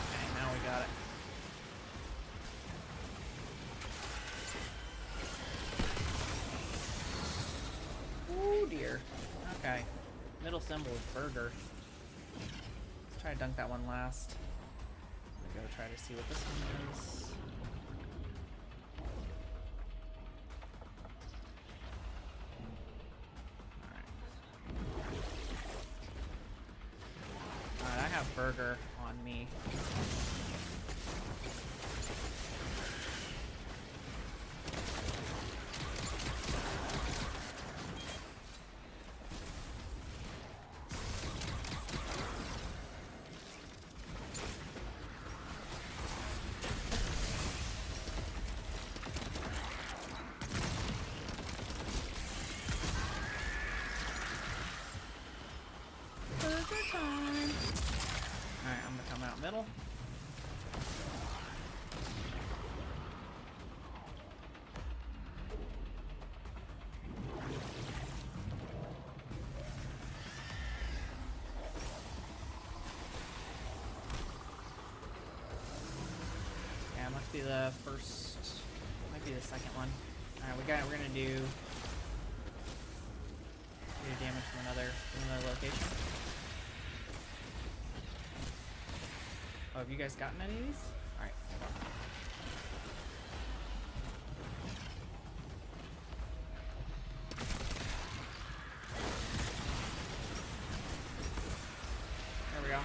Okay, now we got it. Oh dear. Okay. Middle symbol is burger. Let's try to dunk that one last. I'm gonna go try to see what this one is. Alright, I have burger on me. Alright, I'm gonna come out middle. Yeah, it must be the first, might be the second one. Alright, we're gonna do damage from another location. Oh, have you guys gotten any of these? Alright, hold on. There we go.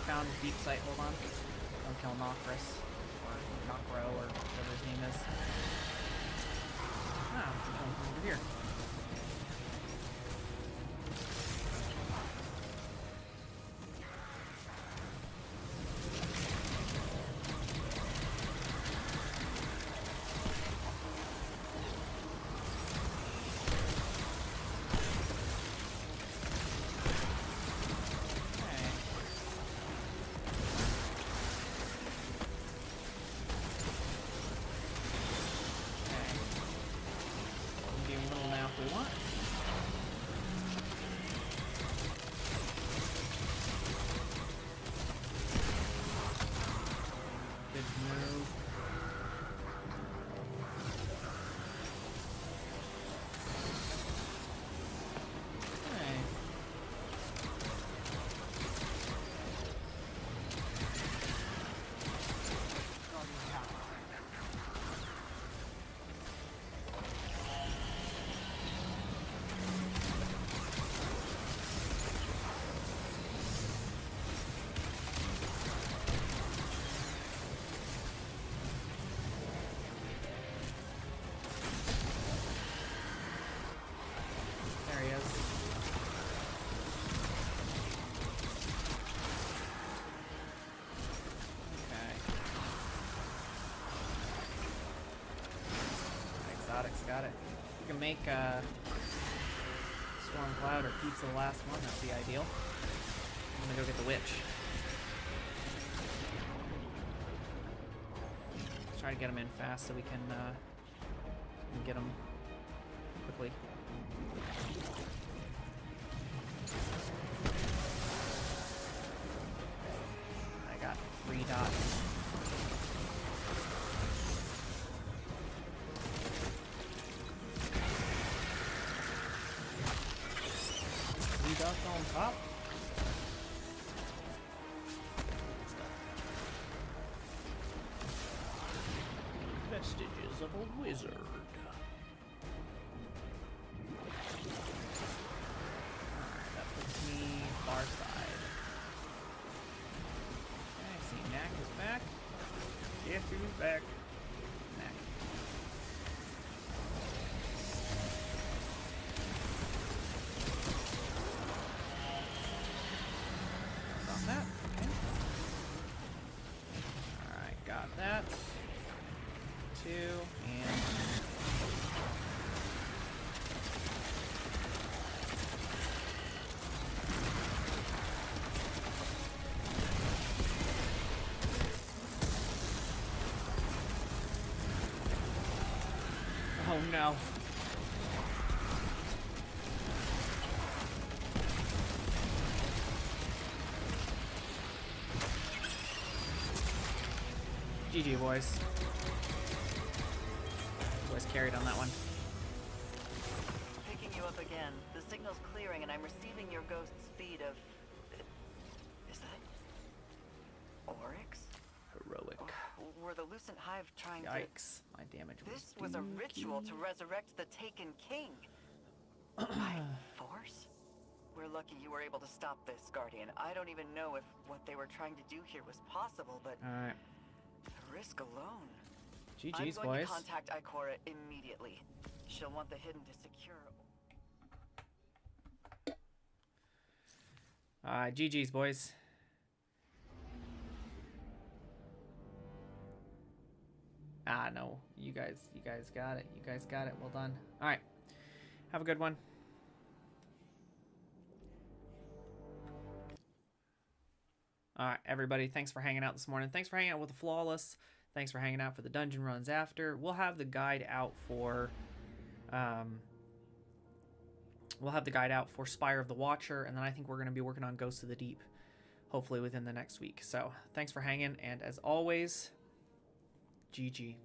found a deep site. Hold on. Don't kill Nokris. Or Nokro, or whatever his name is. Ah, oh, over here. Got it. If we can make Storm Cloud or Pizza the last one, that'd be ideal. I'm gonna go get the witch. Let's try to get him in fast so we can get him quickly. I got 3 dots. On top. Vestiges of a wizard. Alright, that puts me far side. Okay, I see Knack is back. Guess who's back? Knack. That. Okay. Alright, got that. 2, and... Oh no. GG, boys. Boys carried on that one. Picking you up again. The signal's clearing and I'm receiving your ghost's feed of... Is that... Oryx? Heroic. Were the Lucent Hive trying Yikes. My damage was This was a ritual to resurrect the taken king. By force? We're lucky you were able to stop this, Guardian. I don't even know if what they were trying to do here was possible, but... Alright. The risk alone. GG's, I'm going boys. to contact Ikora immediately. She'll want the hidden to secure... GG's, boys. No. You guys got it. You guys got it. Well done. Alright. Have a good one. Alright, everybody. Thanks for hanging out this morning. Thanks for hanging out with the Flawless. Thanks for hanging out for the dungeon runs after. We'll have the guide out for... we'll have the guide out for Spire of the Watcher, and then I think we're going to be working on Ghosts of the Deep, hopefully within the next week. So, thanks for hanging, and as always, GG.